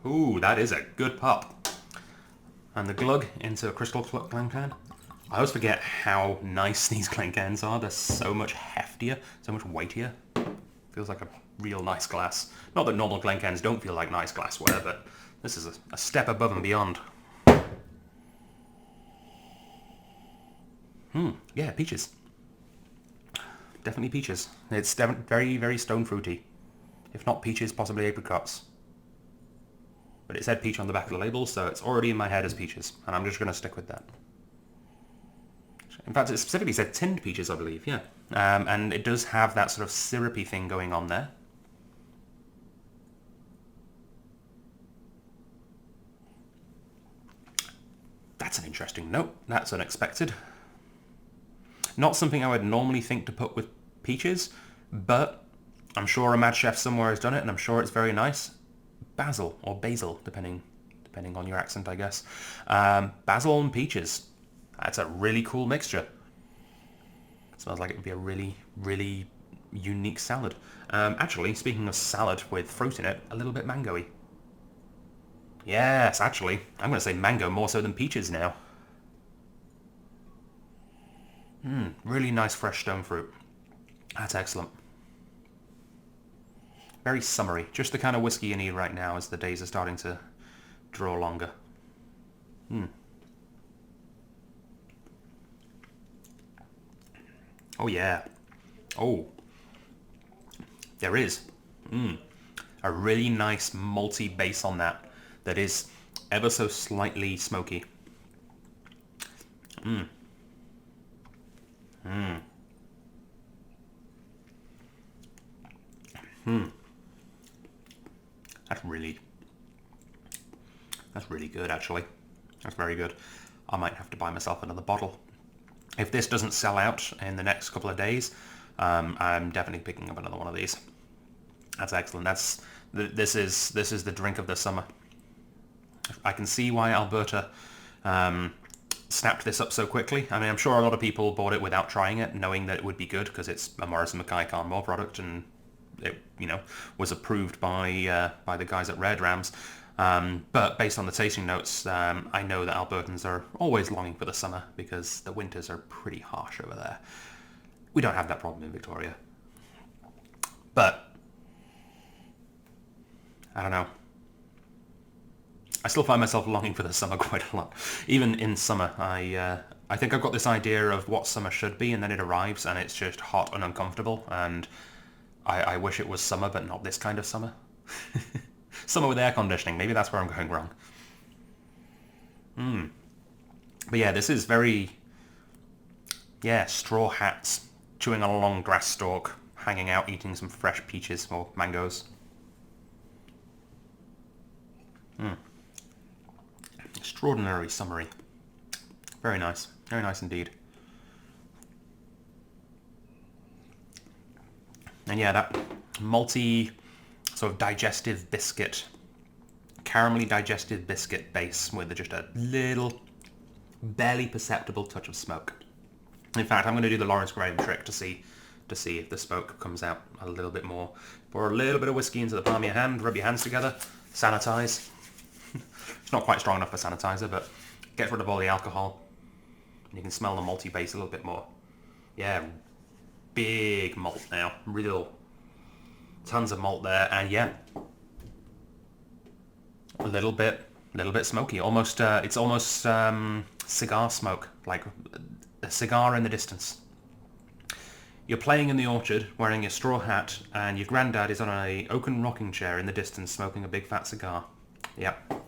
Ooh, that is a good pop. And the glug into a crystal Glencairn. I always forget how nice these Glencairns are. They're so much heftier, so much weightier. Feels like a real nice glass. Not that normal Glencans don't feel like nice glassware, but this is a step above and beyond. Yeah, peaches. Definitely peaches. It's very, very stone fruity. If not peaches, possibly apricots. But it said peach on the back of the label, so it's already in my head as peaches, and I'm just going to stick with that. In fact, it specifically said tinned peaches, I believe, yeah. And it does have that sort of syrupy thing going on there. That's an interesting note. That's unexpected. Not something I would normally think to put with peaches, but I'm sure a mad chef somewhere has done it, and I'm sure it's very nice. Basil, or basil, depending on your accent, I guess. Basil and peaches. That's a really cool mixture. It smells like it would be a really, really unique salad. Actually, speaking of salad with fruit in it, a little bit mango-y. Yes, actually, I'm going to say mango more so than peaches now. Really nice fresh stone fruit. That's excellent. Very summery. Just the kind of whiskey you need right now as the days are starting to draw longer. Oh yeah. Oh. There is. A really nice malty base on that is ever so slightly smoky. That's really good, actually. That's very good. I might have to buy myself another bottle. If this doesn't sell out in the next couple of days, I'm definitely picking up another one of these. That's excellent. This is the drink of the summer. I can see why Alberta snapped this up so quickly. I mean, I'm sure a lot of people bought it without trying it, knowing that it would be good because it's a Morrison MacKay Carnmore product, and it, was approved by the guys at Rare Drams. But based on the tasting notes, I know that Albertans are always longing for the summer because the winters are pretty harsh over there. We don't have that problem in Victoria. But I don't know. I still find myself longing for the summer quite a lot. Even in summer, I think I've got this idea of what summer should be, and then it arrives and it's just hot and uncomfortable, and I wish it was summer, but not this kind of summer. Summer with air conditioning. Maybe that's where I'm going wrong. But yeah, this is very... Yeah, straw hats, chewing on a long grass stalk, hanging out, eating some fresh peaches or mangoes. Extraordinarily summery. Very nice. Very nice indeed. And yeah, that malty sort of digestive biscuit, caramelly digestive biscuit base with just a little, barely perceptible touch of smoke. In fact, I'm going to do the Lawrence Graham trick to see if the smoke comes out a little bit more. Pour a little bit of whiskey into the palm of your hand, rub your hands together, sanitize. It's not quite strong enough for sanitizer, but gets rid of all the alcohol. And you can smell the malty base a little bit more. Yeah, big malt now. Real tons of malt there, and yeah, a little bit smoky. Almost, it's almost cigar smoke, like a cigar in the distance. You're playing in the orchard, wearing your straw hat, and your granddad is on an oaken rocking chair in the distance, smoking a big fat cigar. Yep.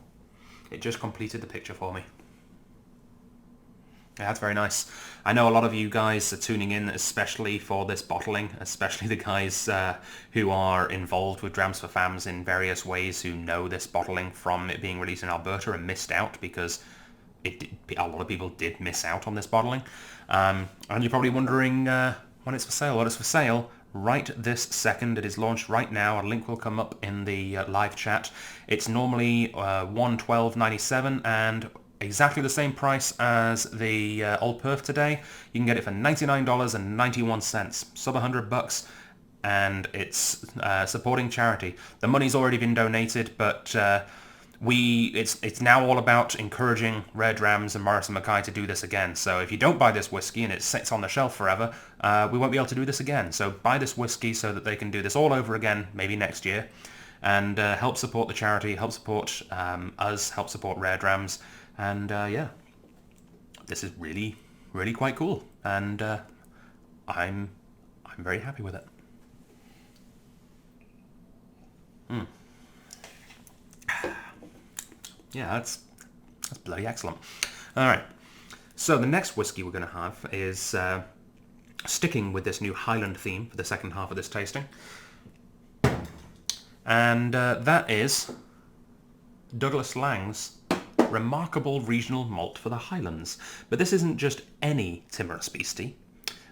It just completed the picture for me. Yeah, that's very nice. I know a lot of you guys are tuning in especially for this bottling, especially the guys who are involved with Drams For Fams in various ways, who know this bottling from it being released in Alberta and missed out because a lot of people did miss out on this bottling. And you're probably wondering when it's for sale. Well, it's for sale right this second. It is launched right now. A link will come up in the live chat. It's normally $112.97 and exactly the same price as the Old Perth today. You can get it for $99.91, sub $100, and it's supporting charity. The money's already been donated, but it's now all about encouraging Rare Drams and Morrison MacKay to do this again. So if you don't buy this whiskey and it sits on the shelf forever, we won't be able to do this again. So buy this whiskey so that they can do this all over again, maybe next year, and help support the charity, help support us, help support Rare Drams, and yeah, this is really, really quite cool, and I'm very happy with it. Yeah, that's bloody excellent. All right, so the next whiskey we're going to have is sticking with this new Highland theme for the second half of this tasting, and that is Douglas Lang's remarkable regional malt for the Highlands. But this isn't just any Timorous Beastie.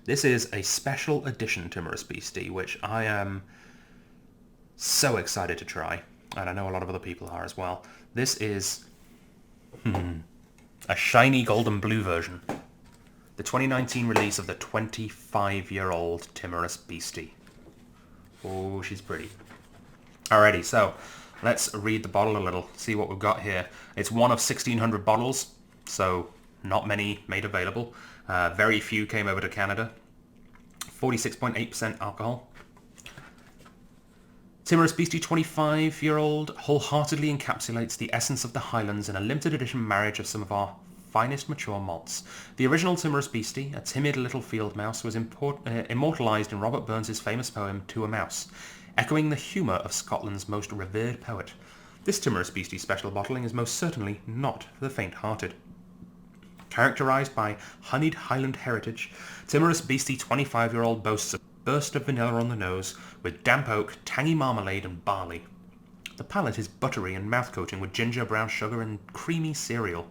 This is a special edition Timorous Beastie, which I am so excited to try, and I know a lot of other people are as well. This is a shiny golden blue version. The 2019 release of the 25-year-old Timorous Beastie. Oh, she's pretty. Alrighty, so let's read the bottle a little, see what we've got here. It's one of 1,600 bottles, so not many made available. Very few came over to Canada. 46.8% alcohol. Timorous Beastie 25-year-old wholeheartedly encapsulates the essence of the Highlands in a limited edition marriage of some of our finest mature malts. The original Timorous Beastie, a timid little field mouse, was immortalised in Robert Burns' famous poem To a Mouse, echoing the humour of Scotland's most revered poet. This Timorous Beastie special bottling is most certainly not for the faint-hearted. Characterised by honeyed Highland heritage, Timorous Beastie 25-year-old boasts a burst of vanilla on the nose, with damp oak, tangy marmalade and barley. The palate is buttery and mouth-coating with ginger, brown sugar and creamy cereal.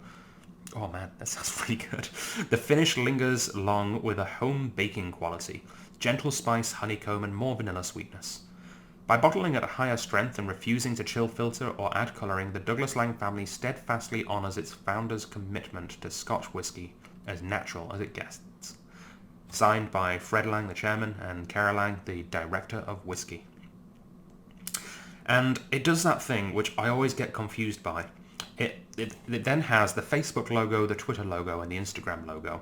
Oh man, that sounds really good. The finish lingers long with a home baking quality, gentle spice, honeycomb and more vanilla sweetness. By bottling at a higher strength and refusing to chill filter or add colouring, the Douglas Lang family steadfastly honours its founder's commitment to Scotch whisky as natural as it gets. Signed by Fred Lang, the chairman, and Cara Lang, the director of whisky. And it does that thing which I always get confused by. It then has the Facebook logo, the Twitter logo, and the Instagram logo.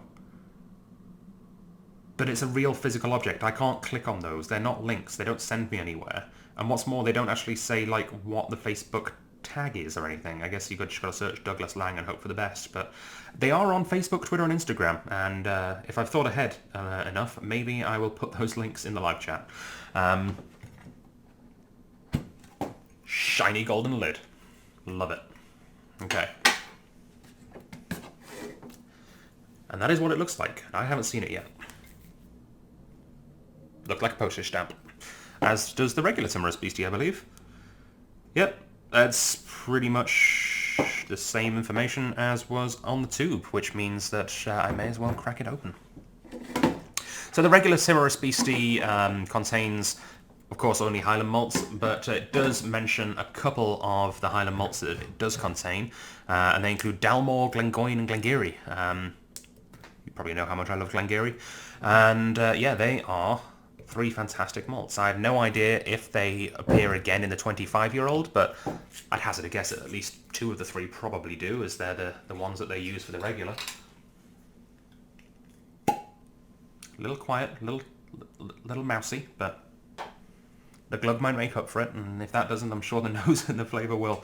But it's a real physical object. I can't click on those. They're not links. They don't send me anywhere. And what's more, they don't actually say like what the Facebook tag is or anything. I guess you just got to search Douglas Lang and hope for the best. But they are on Facebook, Twitter, and Instagram. And if I've thought ahead enough, maybe I will put those links in the live chat. Shiny golden lid. Love it. Okay. And that is what it looks like. I haven't seen it yet. Looked like a postage stamp. As does the regular Timorous Beastie, I believe. Yep, that's pretty much the same information as was on the tube, which means that I may as well crack it open. So the regular Timorous Beastie contains, of course, only Highland malts, but it does mention a couple of the Highland malts that it does contain, and they include Dalmore, Glengoyne and Glengarry. You probably know how much I love Glengarry. And yeah, they are three fantastic malts. I have no idea if they appear again in the 25-year-old, but I'd hazard a guess that at least two of the three probably do, as they're the ones that they use for the regular. A little quiet, little mousy, but the glug might make up for it, and if that doesn't, I'm sure the nose and the flavour will.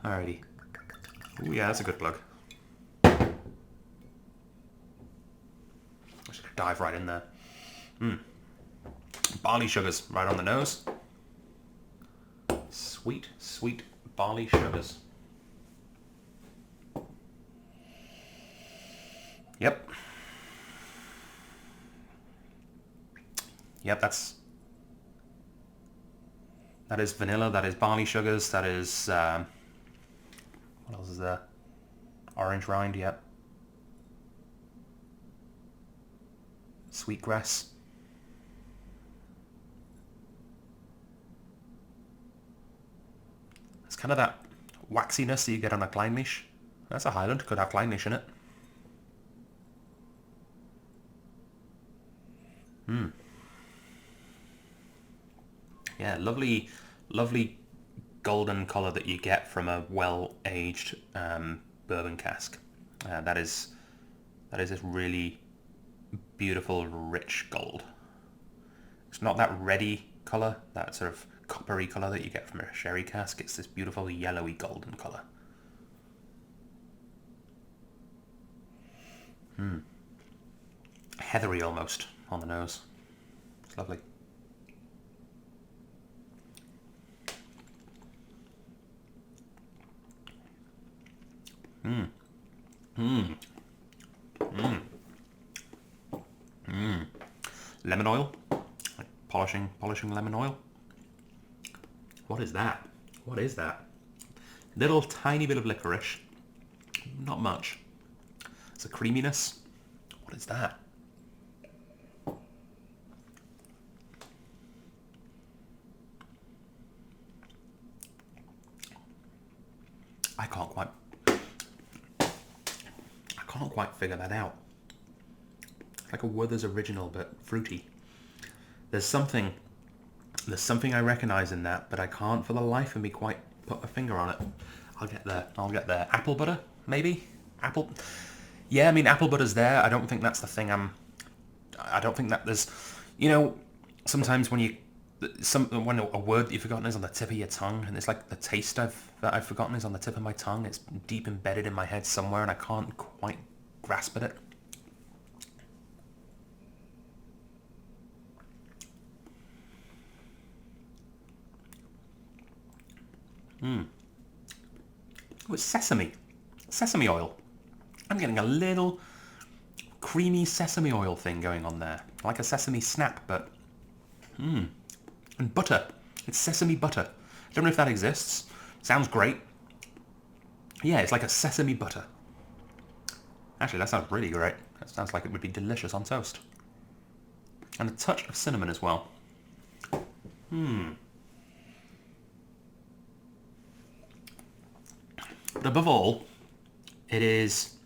Alrighty. Ooh, yeah, that's a good plug. Just gonna dive right in there. Barley sugars right on the nose. Sweet, sweet barley sugars. Yep. Yep, that is vanilla, that is barley sugars, that is, what else is there? Orange rind, yep. Sweetgrass. It's kind of that waxiness that you get on a Clynelish. That's a Highland, could have Clynelish in it. Yeah, lovely golden colour that you get from a well-aged bourbon cask. That is this really beautiful, rich gold. It's not that reddy colour, that sort of coppery colour that you get from a sherry cask. It's this beautiful yellowy golden colour. Heathery almost on the nose. It's lovely. Lemon oil, like polishing lemon oil. What is that? What is that? Little tiny bit of licorice, not much. It's a creaminess. What is that? I can't quite figure that out. It's like a Werther's original, but fruity. There's something I recognise in that, but I can't for the life of me quite put a finger on it. I'll get there. Apple butter, maybe? Apple... Yeah, I mean, apple butter's there. I don't think that's the thing I don't think that there's... You know, sometimes when when a word that you've forgotten is on the tip of your tongue, and it's like the taste that I've forgotten is on the tip of my tongue. It's deep embedded in my head somewhere, and I can't quite grasp at it. Oh, it's sesame oil. I'm getting a little creamy sesame oil thing going on there, like a sesame snap, but and butter. It's sesame butter. I don't know if that exists. Sounds great. Yeah, it's like a sesame butter. Actually, that sounds really great. That sounds like it would be delicious on toast. And a touch of cinnamon as well. But above all, it is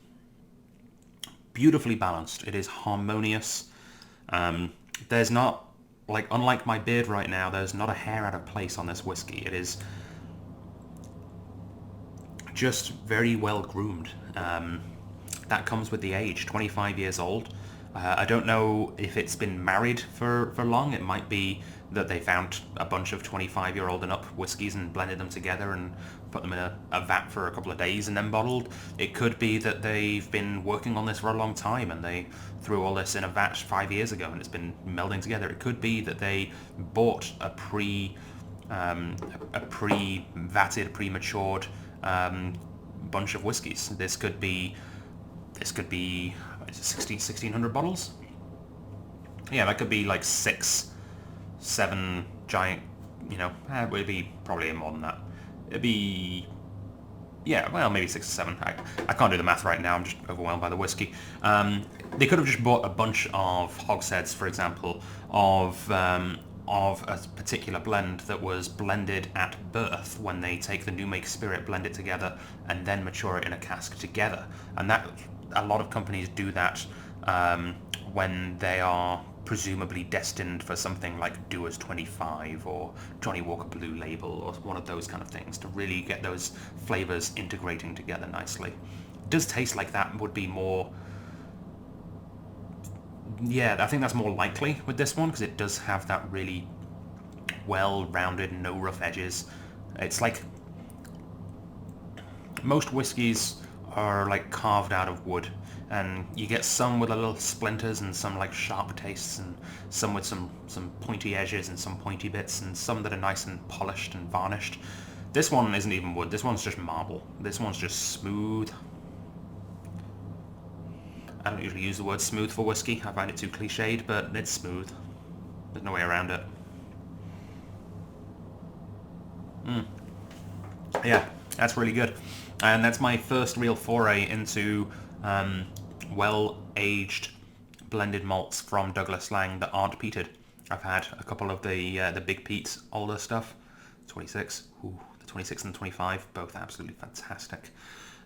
beautifully balanced. It is harmonious. There's not, like, unlike my beard right now, there's not a hair out of place on this whiskey. It is just very well groomed. That comes with the age, 25 years old. I don't know if it's been married for long. It might be that they found a bunch of 25-year-old and up whiskies and blended them together and put them in a vat for a couple of days and then bottled. It could be that they've been working on this for a long time and they threw all this in a vat 5 years ago and it's been melding together. It could be that they bought a pre-vatted, pre-matured bunch of whiskies. This could be 1,600 bottles? Yeah, that could be like 6, 7 giant, it would be probably more than that. It'd be, yeah, well, maybe 6 or 7. I can't do the math right now, I'm just overwhelmed by the whiskey. They could have just bought a bunch of hogsheads, for example, of a particular blend that was blended at birth when they take the new make spirit, blend it together, and then mature it in a cask together. And that, a lot of companies do that when they are presumably destined for something like Dewar's 25 or Johnny Walker Blue Label or one of those kind of things to really get those flavors integrating together nicely. It does taste like that would be more... Yeah, I think that's more likely with this one because it does have that really well-rounded, no rough edges. It's like most whiskies are like carved out of wood, and you get some with a little splinters and some like sharp tastes and some with some pointy edges and some pointy bits and some that are nice and polished and varnished. This one isn't even wood, this one's just marble. This one's just smooth. I don't usually use the word smooth for whiskey, I find it too cliched, but it's smooth. There's no way around it. Yeah, that's really good. And that's my first real foray into well-aged blended malts from Douglas Lang that aren't peated. I've had a couple of the Big Pete's older stuff, 26. Ooh, the 26 and 25, both absolutely fantastic.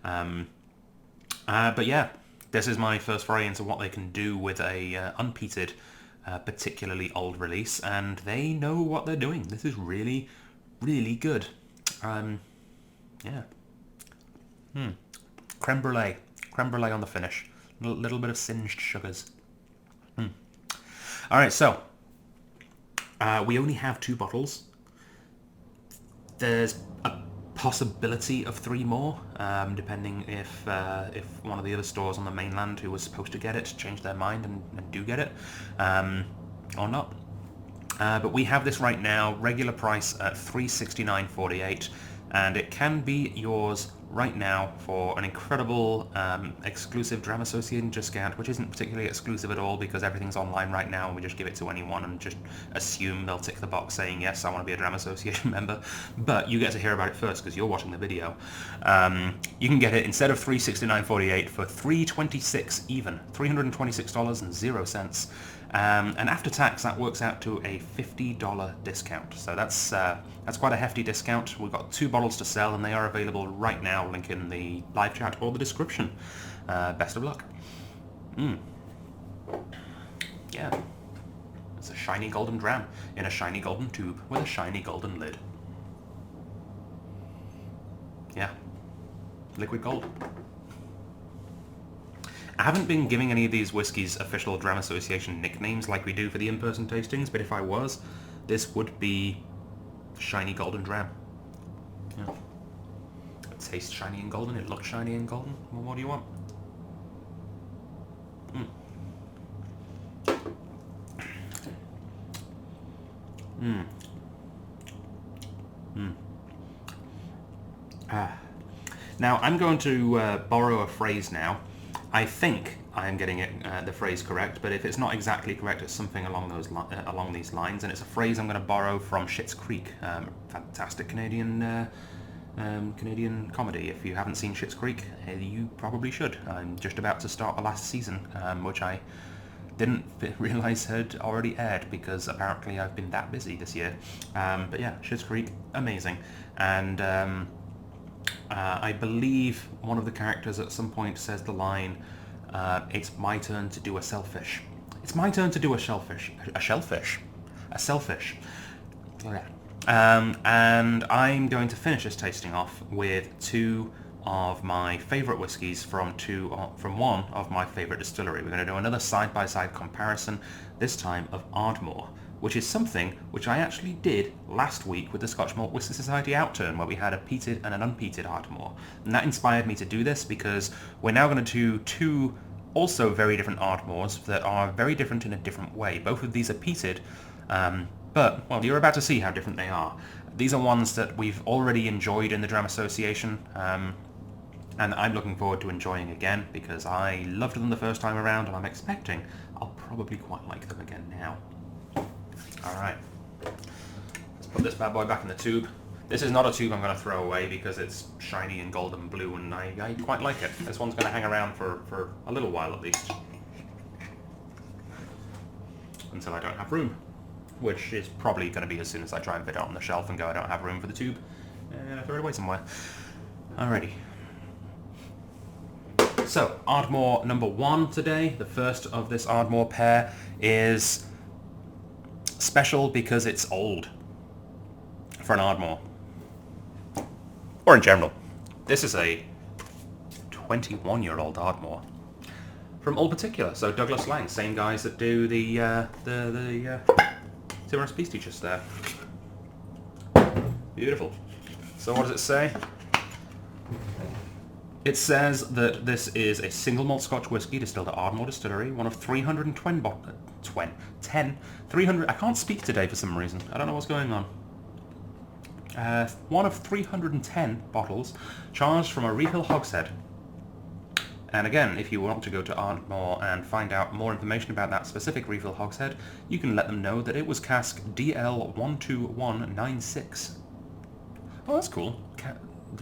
But yeah, this is my first foray into what they can do with a unpeated, particularly old release, and they know what they're doing. This is really, really good. Yeah. Creme brulee. Creme brulee on the finish. Little bit of singed sugars. Alright, so we only have 2 bottles. There's a possibility of 3 more, depending if one of the other stores on the mainland who was supposed to get it changed their mind and do get it, or not. But we have this right now, regular price at $369.48, and it can be yours right now for an incredible exclusive Dram Association discount, which isn't particularly exclusive at all because everything's online right now and we just give it to anyone and just assume they'll tick the box saying, yes, I want to be a Dram Association member. But you get to hear about it first because you're watching the video. You can get it instead of $369.48 for $326 even, $326.00. And after tax, that works out to a $50 discount. So that's quite a hefty discount. We've got 2 bottles to sell, and they are available right now. Link in the live chat or the description. Best of luck. Yeah. It's a shiny golden dram in a shiny golden tube with a shiny golden lid. Yeah. Liquid gold. I haven't been giving any of these whiskies official Dram Association nicknames like we do for the in-person tastings, but if I was, this would be shiny golden dram. Yeah. It tastes shiny and golden, it looks shiny and golden. Well, what do you want? Now, I'm going to borrow a phrase now. I think I am getting it the phrase correct, but if it's not exactly correct, it's something along these lines, and it's a phrase I'm going to borrow from Schitt's Creek, fantastic Canadian comedy. If you haven't seen Schitt's Creek, you probably should. I'm just about to start the last season, which I didn't realise had already aired because apparently I've been that busy this year. But yeah, Schitt's Creek, amazing, and I believe one of the characters at some point says the line, it's my turn to do a selfish. It's my turn to do a shellfish. A shellfish. A selfish. Yeah. And I'm going to finish this tasting off with 2 of my favourite whiskies from one of my favourite distillery. We're going to do another side-by-side comparison, this time of Ardmore, which is something which I actually did last week with the Scotch Malt Whisky Society Outturn, where we had a peated and an unpeated Ardmore. And that inspired me to do this because we're now going to do 2 also very different Ardmores that are very different in a different way. Both of these are peated, but, well, you're about to see how different they are. These are ones that we've already enjoyed in the Dram Association, and I'm looking forward to enjoying again because I loved them the first time around, and I'm expecting I'll probably quite like them again now. Alright, let's put this bad boy back in the tube. This is not a tube I'm going to throw away because it's shiny and golden blue and I quite like it. This one's going to hang around for a little while at least. Until I don't have room. Which is probably going to be as soon as I try and fit it on the shelf and go I don't have room for the tube. And I throw it away somewhere. Alrighty. So, Ardmore number 1 today. The first of this Ardmore pair is special because it's old for an Ardmore, or in general. This is a 21-year-old Ardmore from Old Particular, so Douglas Lang, same guys that do the Timorous Peace Teachers there. Beautiful. So what does it say? It says that this is a single malt Scotch whisky distilled at Ardmore Distillery, one of 300, I can't speak today for some reason. I don't know what's going on. One of 310 bottles charged from a refill hogshead. And again, if you want to go to Ardmore and find out more information about that specific refill hogshead, you can let them know that it was cask DL12196. Oh, that's cool.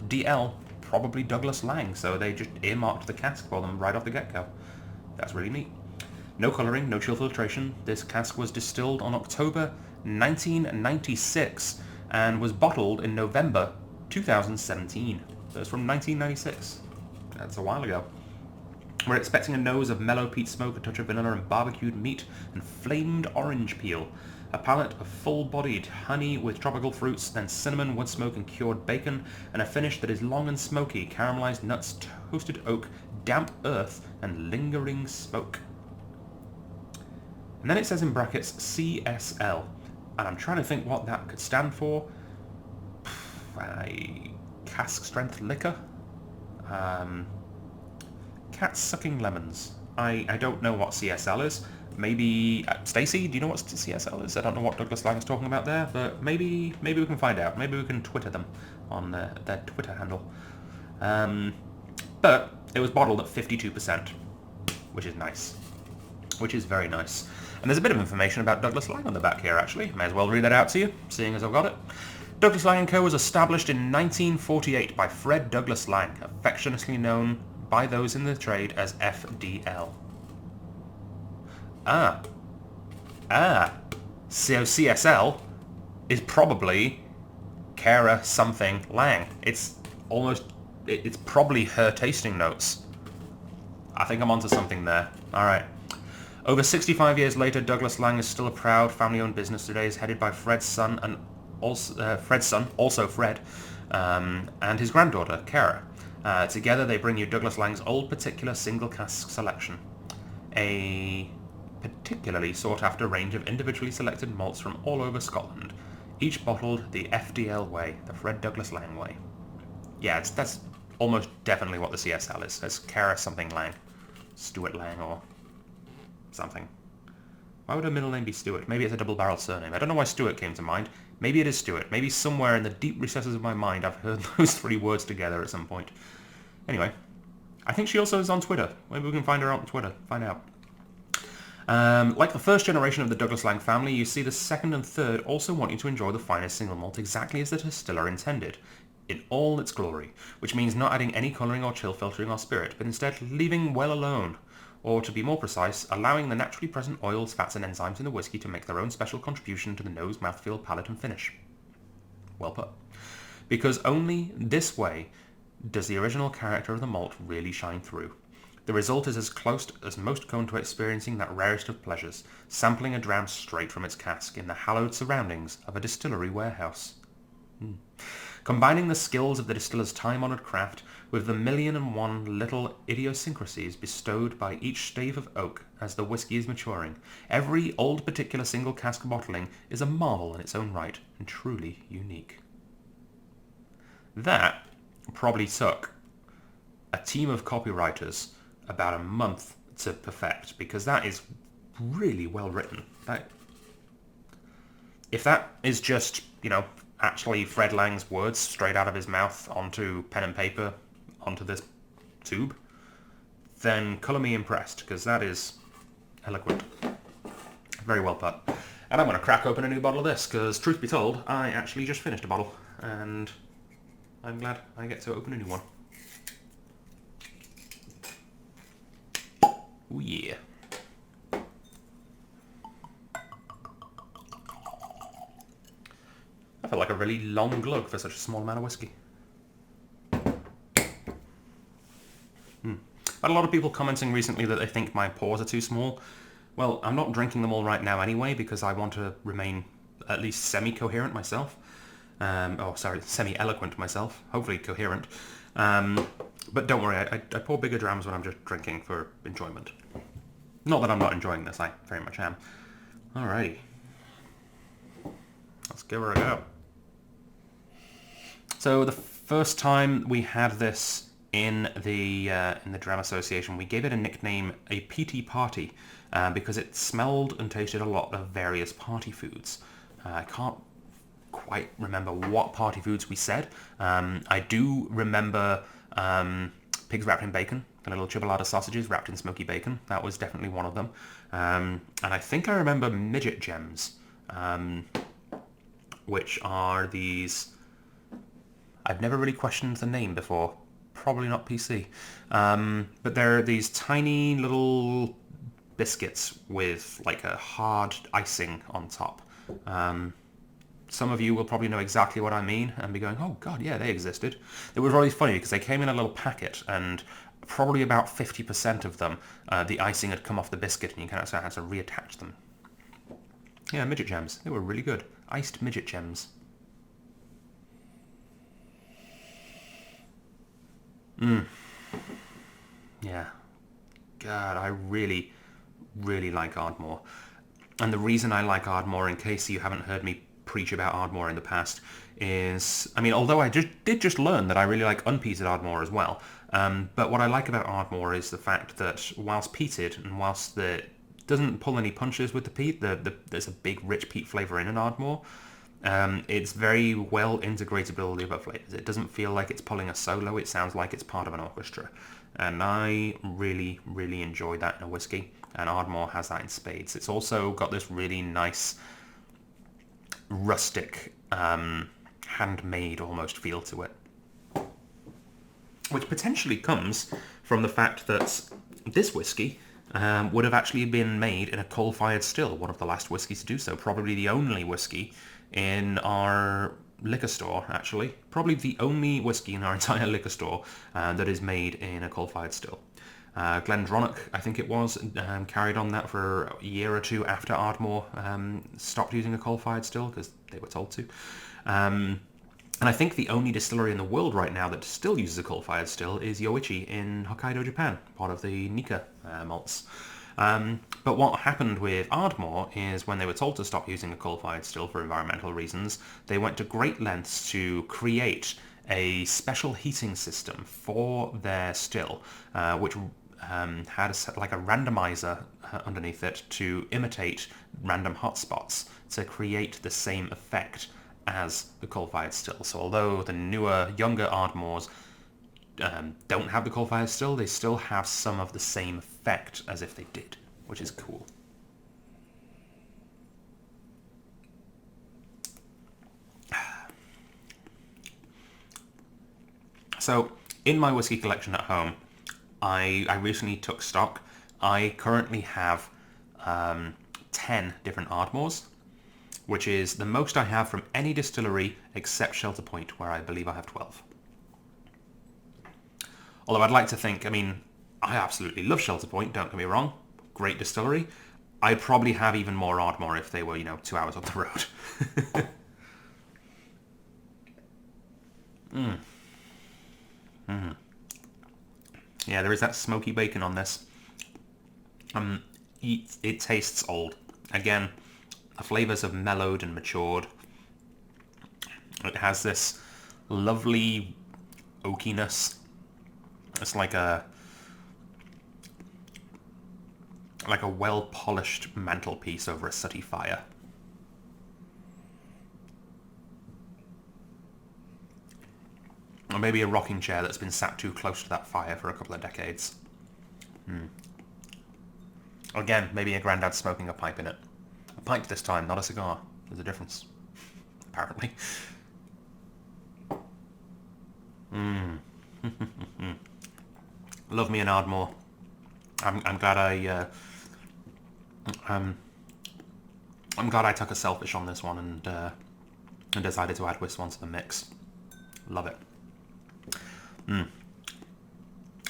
DL, probably Douglas Lang, so they just earmarked the cask for them right off the get-go. That's really neat. No colouring, no chill filtration. This cask was distilled on October 1996 and was bottled in November 2017. So it's from 1996. That's a while ago. We're expecting a nose of mellow peat smoke, a touch of vanilla and barbecued meat, and flamed orange peel. A palette of full-bodied honey with tropical fruits, then cinnamon, wood smoke and cured bacon, and a finish that is long and smoky, caramelized nuts, toasted oak, damp earth, and lingering smoke. And then it says in brackets CSL, and I'm trying to think what that could stand for. Cask strength liquor? Cat sucking lemons. I don't know what CSL is. Maybe Stacey, do you know what CSL is? I don't know what Douglas Lang is talking about there, but maybe we can find out. Maybe we can Twitter them on their Twitter handle. But it was bottled at 52%, which is nice. Which is very nice. And there's a bit of information about Douglas Lang on the back here, actually. May as well read that out to you, seeing as I've got it. Douglas Lang & Co. was established in 1948 by Fred Douglas Lang, affectionately known by those in the trade as FDL. So CSL is probably Cara something Lang. It's probably her tasting notes. I think I'm onto something there. Alright. Over 65 years later, Douglas Lang is still a proud family-owned business today. Is headed by Fred's son, and also Fred, and his granddaughter, Cara. Together they bring you Douglas Lang's old particular single cask selection. A particularly sought-after range of individually selected malts from all over Scotland, each bottled the FDL way, the Fred Douglas Lang way. Yeah, that's almost definitely what the CSL is. It's Cara something Lang. Stuart Lang or something. Why would her middle name be Stuart? Maybe it's a double-barreled surname. I don't know why Stuart came to mind. Maybe it is Stuart. Maybe somewhere in the deep recesses of my mind I've heard those three words together at some point. Anyway, I think she also is on Twitter. Maybe we can find her on Twitter. Find out. Like the first generation of the Douglas Lang family, you see the second and third also want you to enjoy the finest single malt exactly as the distiller intended, in all its glory, which means not adding any colouring or chill filtering or spirit, but instead leaving well alone, or to be more precise, allowing the naturally present oils, fats and enzymes in the whiskey to make their own special contribution to the nose, mouthfeel, palate and finish. Well put. Because only this way does the original character of the malt really shine through. The result is as close as most come to experiencing that rarest of pleasures, sampling a dram straight from its cask in the hallowed surroundings of a distillery warehouse. Combining the skills of the distiller's time-honoured craft with the 1,000,001 little idiosyncrasies bestowed by each stave of oak as the whiskey is maturing, every old particular single cask bottling is a marvel in its own right and truly unique. That probably took a team of copywriters about a month to perfect, because that is really well written. If that is just, actually Fred Lang's words straight out of his mouth onto pen and paper, onto this tube, then colour me impressed, because that is eloquent. Very well put. And I'm going to crack open a new bottle of this, because truth be told, I actually just finished a bottle, and I'm glad I get to open a new one. Oh yeah. I felt like a really long glug for such a small amount of whiskey. Had a lot of people commenting recently that they think my pours are too small. Well, I'm not drinking them all right now anyway, because I want to remain at least semi-coherent myself. Semi-eloquent myself. Hopefully coherent. But don't worry, I pour bigger drams when I'm just drinking for enjoyment. Not that I'm not enjoying this, I very much am. Alrighty. Let's give her a go. So the first time we had this in the Dram Association, we gave it a nickname, a PT Party, because it smelled and tasted a lot of various party foods. I can't quite remember what party foods we said. I do remember pigs wrapped in bacon, the little chipolata sausages wrapped in smoky bacon. That was definitely one of them. And I think I remember midget gems, which are these... I've never really questioned the name before. Probably not PC. But they're these tiny little biscuits with like a hard icing on top. Some of you will probably know exactly what I mean and be going, oh god, yeah, they existed. It was really funny because they came in a little packet and probably about 50% of them, the icing had come off the biscuit and you kind of had to reattach them. Yeah, midget gems. They were really good. Iced midget gems. Yeah. God, I really, really like Ardmore. And the reason I like Ardmore, in case you haven't heard me preach about Ardmore in the past, is, I mean, although I did just learn that I really like unpeated Ardmore as well, but what I like about Ardmore is the fact that whilst peated, and whilst it doesn't pull any punches with the peat, there's a big rich peat flavour in an Ardmore, it's very well integrated with all the other flavours. It doesn't feel like it's pulling a solo, it sounds like it's part of an orchestra. And I really, really enjoy that in a whiskey, and Ardmore has that in spades. It's also got this really nice, rustic, handmade almost feel to it, which potentially comes from the fact that this whiskey would have actually been made in a coal-fired still, one of the last whiskies to do so, probably the only whiskey in our liquor store, actually. Probably the only whiskey in our entire liquor store that is made in a coal-fired still. Glendronach, I think it was, carried on that for a year or two after Ardmore stopped using a coal-fired still, because they were told to. And I think the only distillery in the world right now that still uses a coal-fired still is Yoichi in Hokkaido, Japan, part of the Nika malts. But what happened with Ardmore is when they were told to stop using a coal-fired still for environmental reasons, they went to great lengths to create a special heating system for their still, which had like a randomizer underneath it to imitate random hotspots to create the same effect as the coal-fired still. So although the newer, younger Ardmores don't have the coal-fired still, they still have some of the same effect as if they did, which is cool. So, in my whiskey collection at home, I recently took stock. I currently have 10 different Ardmores, which is the most I have from any distillery except Shelter Point, where I believe I have 12. Although I'd like to think, I mean, I absolutely love Shelter Point, don't get me wrong. Great distillery. I'd probably have even more Ardmore if they were, 2 hours up the road. Yeah, there is that smoky bacon on this. It tastes old. Again, the flavours have mellowed and matured. It has this lovely oakiness. It's like a well-polished mantelpiece over a sooty fire. Or maybe a rocking chair that's been sat too close to that fire for a couple of decades. Again, maybe a granddad smoking a pipe in it. A pipe this time, not a cigar. There's a difference, apparently. Love me an Ardmore. I'm glad I'm glad I took a selfish on this one and decided to add Whisk one to the mix. Love it. And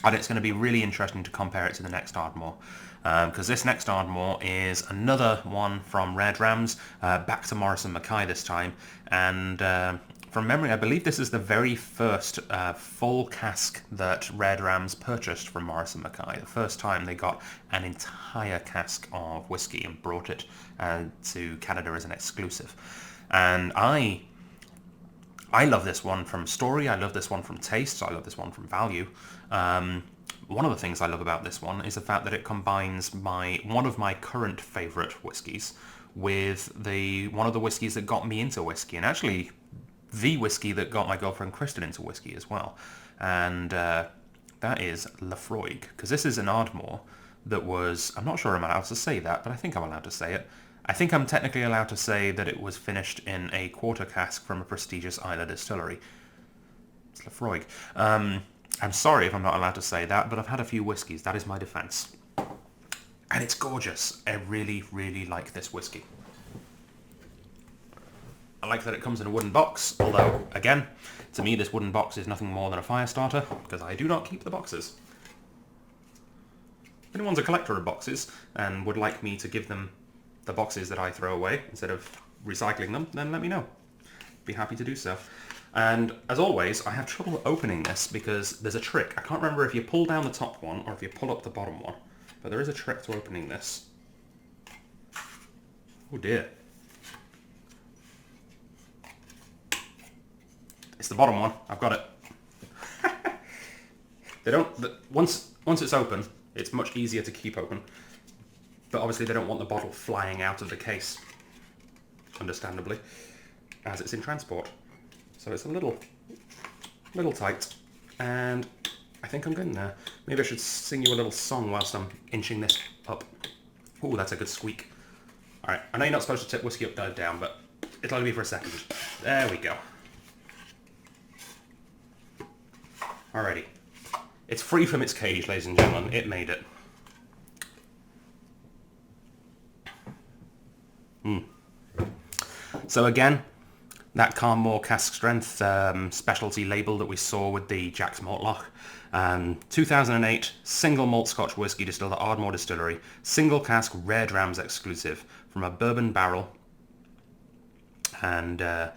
it's going to be really interesting to compare it to the next Ardmore, because this next Ardmore is another one from Rare Drams, back to Morrison MacKay this time, and from memory I believe this is the very first full cask that Rare Drams purchased from Morrison MacKay, the first time they got an entire cask of whiskey and brought it to Canada as an exclusive. And I love this one from story, I love this one from taste, I love this one from value. One of the things I love about this one is the fact that it combines one of my current favourite whiskies with one of the whiskies that got me into whiskey, and actually the whiskey that got my girlfriend Kristen into whiskey as well. And that is Laphroaig, because this is an Ardmore that was, I'm not sure I'm allowed to say that, but I think I'm allowed to say it. I think I'm technically allowed to say that it was finished in a quarter cask from a prestigious Islay distillery. It's Laphroaig. I'm sorry if I'm not allowed to say that, but I've had a few whiskies. That is my defence. And it's gorgeous. I really, really like this whiskey. I like that it comes in a wooden box, although, again, to me this wooden box is nothing more than a fire starter, because I do not keep the boxes. If anyone's a collector of boxes and would like me to give them the boxes that I throw away instead of recycling them, then let me know. Be happy to do so. And as always, I have trouble opening this because there's a trick. I can't remember if you pull down the top one or if you pull up the bottom one, but there is a trick to opening this. Oh dear. It's the bottom one. I've got it. They don't. Once it's open, it's much easier to keep open. But obviously they don't want the bottle flying out of the case, understandably, as it's in transport. So it's a little tight, and I think I'm getting there. Maybe I should sing you a little song whilst I'm inching this up. Ooh, that's a good squeak. All right, I know you're not supposed to tip whiskey upside down, but it'll only be for a second. There we go. Alrighty. It's free from its cage, ladies and gentlemen. It made it. So again, that Carnmore cask strength specialty label that we saw with the Jack's Mortlock. 2008 single malt Scotch whisky distilled at Ardmore Distillery. Single cask Rare Drams exclusive from a bourbon barrel. And the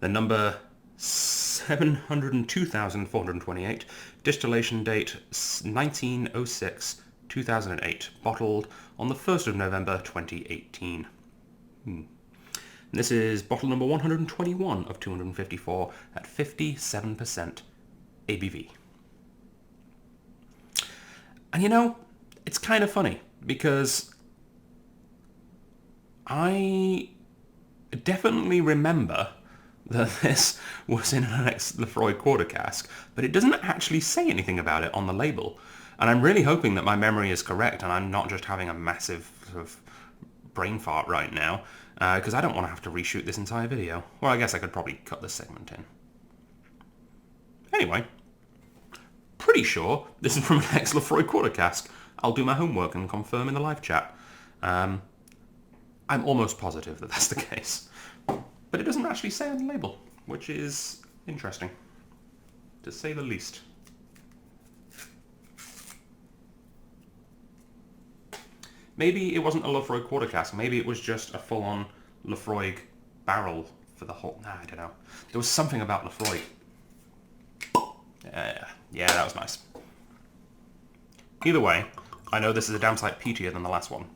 number 702,428. Distillation date 1906-2008. Bottled on the 1st of November 2018. This is bottle number 121 of 254 at 57% ABV. And you know, it's kind of funny because I definitely remember that this was in an ex-Laphroaig quarter cask, but it doesn't actually say anything about it on the label. And I'm really hoping that my memory is correct and I'm not just having a massive sort of brain fart right now, because I don't want to have to reshoot this entire video. Well, I guess I could probably cut this segment in. Anyway, pretty sure this is from an ex-Laphroaig quarter cask. I'll do my homework and confirm in the live chat. I'm almost positive that that's the case. But it doesn't actually say on the label, which is interesting, to say the least. Maybe it wasn't a Laphroaig quarter cask. Maybe it was just a full-on Laphroaig barrel for the whole... Nah, I don't know. There was something about Laphroaig. Yeah, that was nice. Either way, I know this is a damn sight peatier than the last one.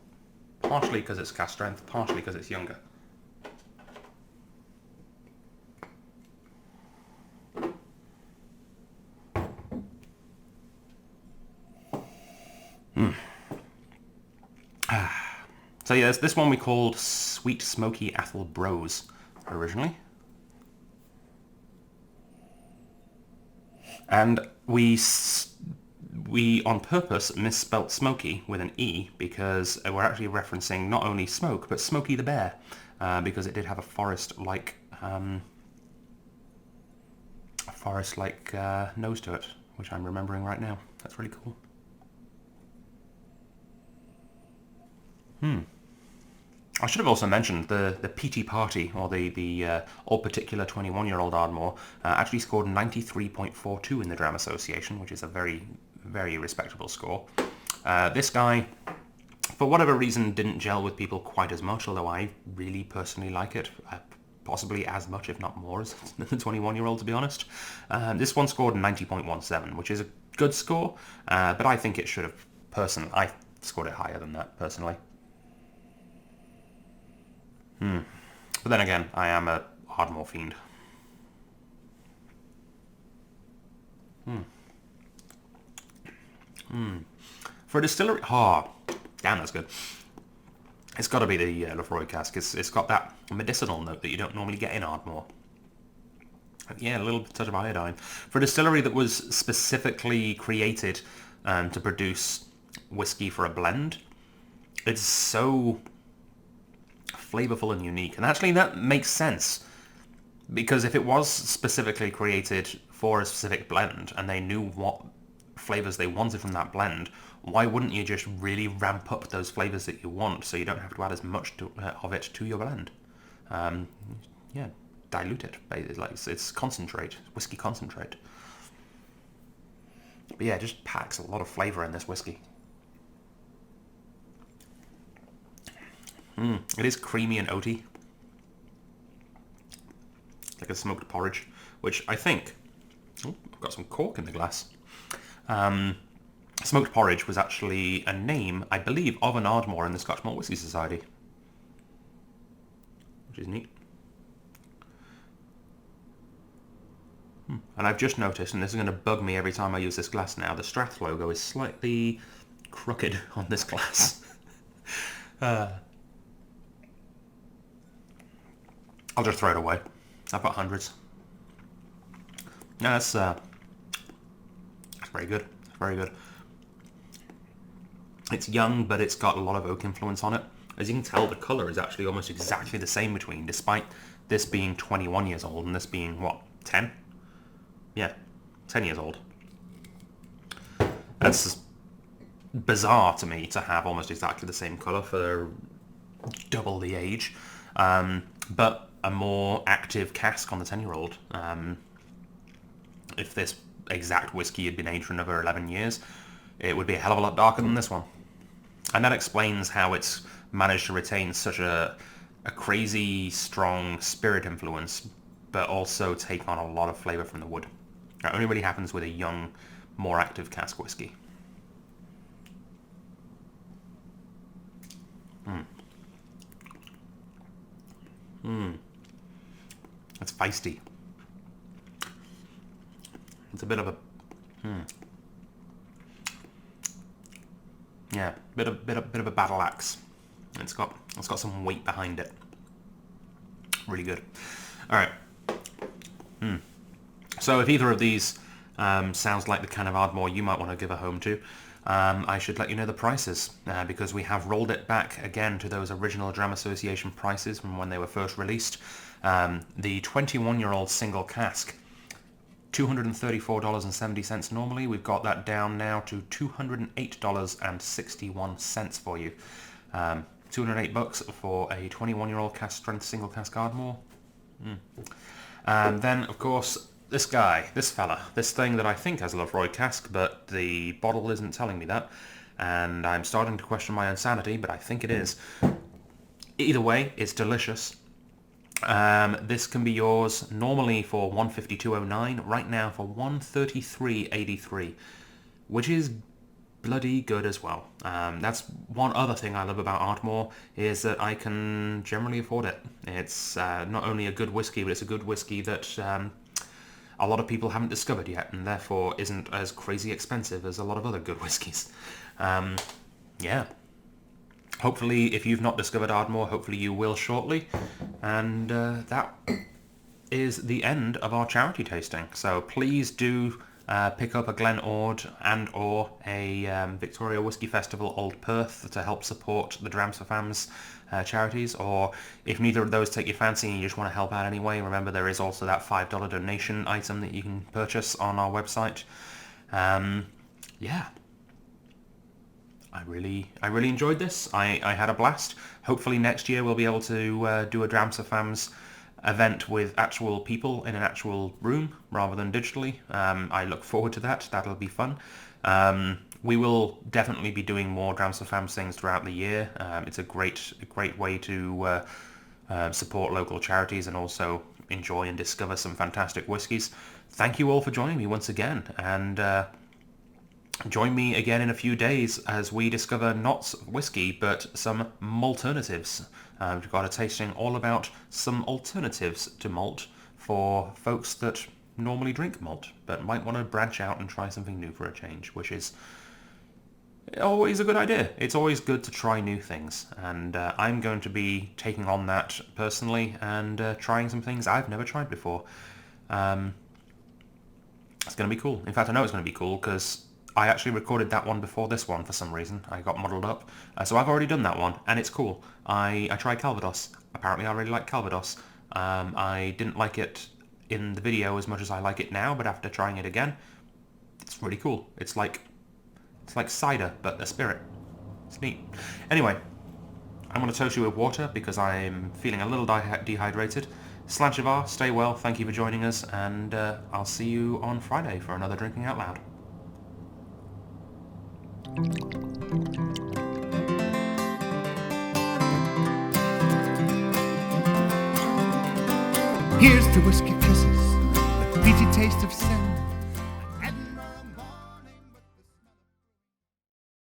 Partially because it's cask strength, partially because it's younger. So yeah, this one we called Sweet Smoky Athol Brose originally. And we on purpose misspelt smoky with an E because we're actually referencing not only smoke, but Smokey the Bear, because it did have a forest-like nose to it, which I'm remembering right now. That's really cool. I should have also mentioned the PT Party, or the All Particular 21-year-old Ardmore, actually scored 93.42 in the Dram Association, which is a very, very respectable score. This guy, for whatever reason, didn't gel with people quite as much, although I really personally like it. Possibly as much, if not more, as the 21-year-old, to be honest. This one scored 90.17, which is a good score, but I think it should have, personally, I scored it higher than that, personally. But then again, I am a Ardmore fiend. For a distillery... Oh, damn, that's good. It's got to be the Laphroaig cask. It's got that medicinal note that you don't normally get in Ardmore. Yeah, a little touch of iodine. For a distillery that was specifically created to produce whiskey for a blend, it's so flavorful and unique. And actually that makes sense, because if it was specifically created for a specific blend and they knew what flavors they wanted from that blend, why wouldn't you just really ramp up those flavors that you want so you don't have to add as much of it to your blend? Yeah, dilute it. It's concentrate, whiskey concentrate. But yeah, it just packs a lot of flavor in this whiskey. It is creamy and oaty. Like a smoked porridge, which I think... Oh, I've got some cork in the glass. Smoked porridge was actually a name, I believe, of an Ardmore in the Scotch Malt Whisky Society. Which is neat. And I've just noticed, and this is going to bug me every time I use this glass now, the Strath logo is slightly crooked on this glass. I'll just throw it away. I've got hundreds. No, that's very good. It's very good. It's young, but it's got a lot of oak influence on it. As you can tell, the colour is actually almost exactly the same between, despite this being 21 years old and this being, what, 10? Yeah, 10 years old. That's bizarre to me to have almost exactly the same colour for double the age. But a more active cask on the 10-year-old. If this exact whiskey had been aged for another 11 years, it would be a hell of a lot darker than this one. And that explains how it's managed to retain such a crazy, strong spirit influence, but also take on a lot of flavour from the wood. That only really happens with a young, more active cask whiskey. It's feisty. It's a bit of a... Yeah, bit of a battle axe. It's got some weight behind it. Really good. All right. So if either of these sounds like the kind of Ardmore you might want to give a home to, I should let you know the prices, because we have rolled it back again to those original Dram Association prices from when they were first released. The 21-year-old single cask, $234.70 normally. We've got that down now to $208.61 for you. $208 for a 21-year-old cask strength single cask Ardmore. And then, of course, this fella, this thing that I think has a Laphroaig cask, but the bottle isn't telling me that, and I'm starting to question my own sanity, but I think it is. Either way, it's delicious. This can be yours normally for $152.09, right now for $133.83, which is bloody good as well. That's one other thing I love about Ardmore, is that I can generally afford it. It's not only a good whiskey, but it's a good whiskey that a lot of people haven't discovered yet, and therefore isn't as crazy expensive as a lot of other good whiskies. Yeah. Hopefully, if you've not discovered Ardmore, hopefully you will shortly. And that is the end of our charity tasting. So please do pick up a Glen Ord and or a Victoria Whisky Festival Old Perth to help support the Drams For Fams charities. Or if neither of those take your fancy and you just want to help out anyway, remember there is also that $5 donation item that you can purchase on our website. Yeah. I really enjoyed this. I had a blast. Hopefully next year we'll be able to do a Drams For Fams event with actual people in an actual room rather than digitally. I look forward to that. That'll be fun. We will definitely be doing more Drams For Fams things throughout the year. It's a great way to support local charities and also enjoy and discover some fantastic whiskies. Thank you all for joining me once again, and join me again in a few days as we discover not whiskey, but some malternatives. We've got a tasting all about some alternatives to malt for folks that normally drink malt, but might want to branch out and try something new for a change, which is always a good idea. It's always good to try new things, and I'm going to be taking on that personally and trying some things I've never tried before. It's going to be cool. In fact, I know it's going to be cool because I actually recorded that one before this one for some reason. I got muddled up. So I've already done that one, and it's cool. I tried Calvados. Apparently I really like Calvados. I didn't like it in the video as much as I like it now, but after trying it again, it's really cool. It's like cider, but a spirit. It's neat. Anyway, I'm going to toast you with water because I'm feeling a little dehydrated. Slanchivar, stay well, thank you for joining us, and I'll see you on Friday for another Drinking Out Loud. Here's to whiskey kisses with the peachy taste of scent.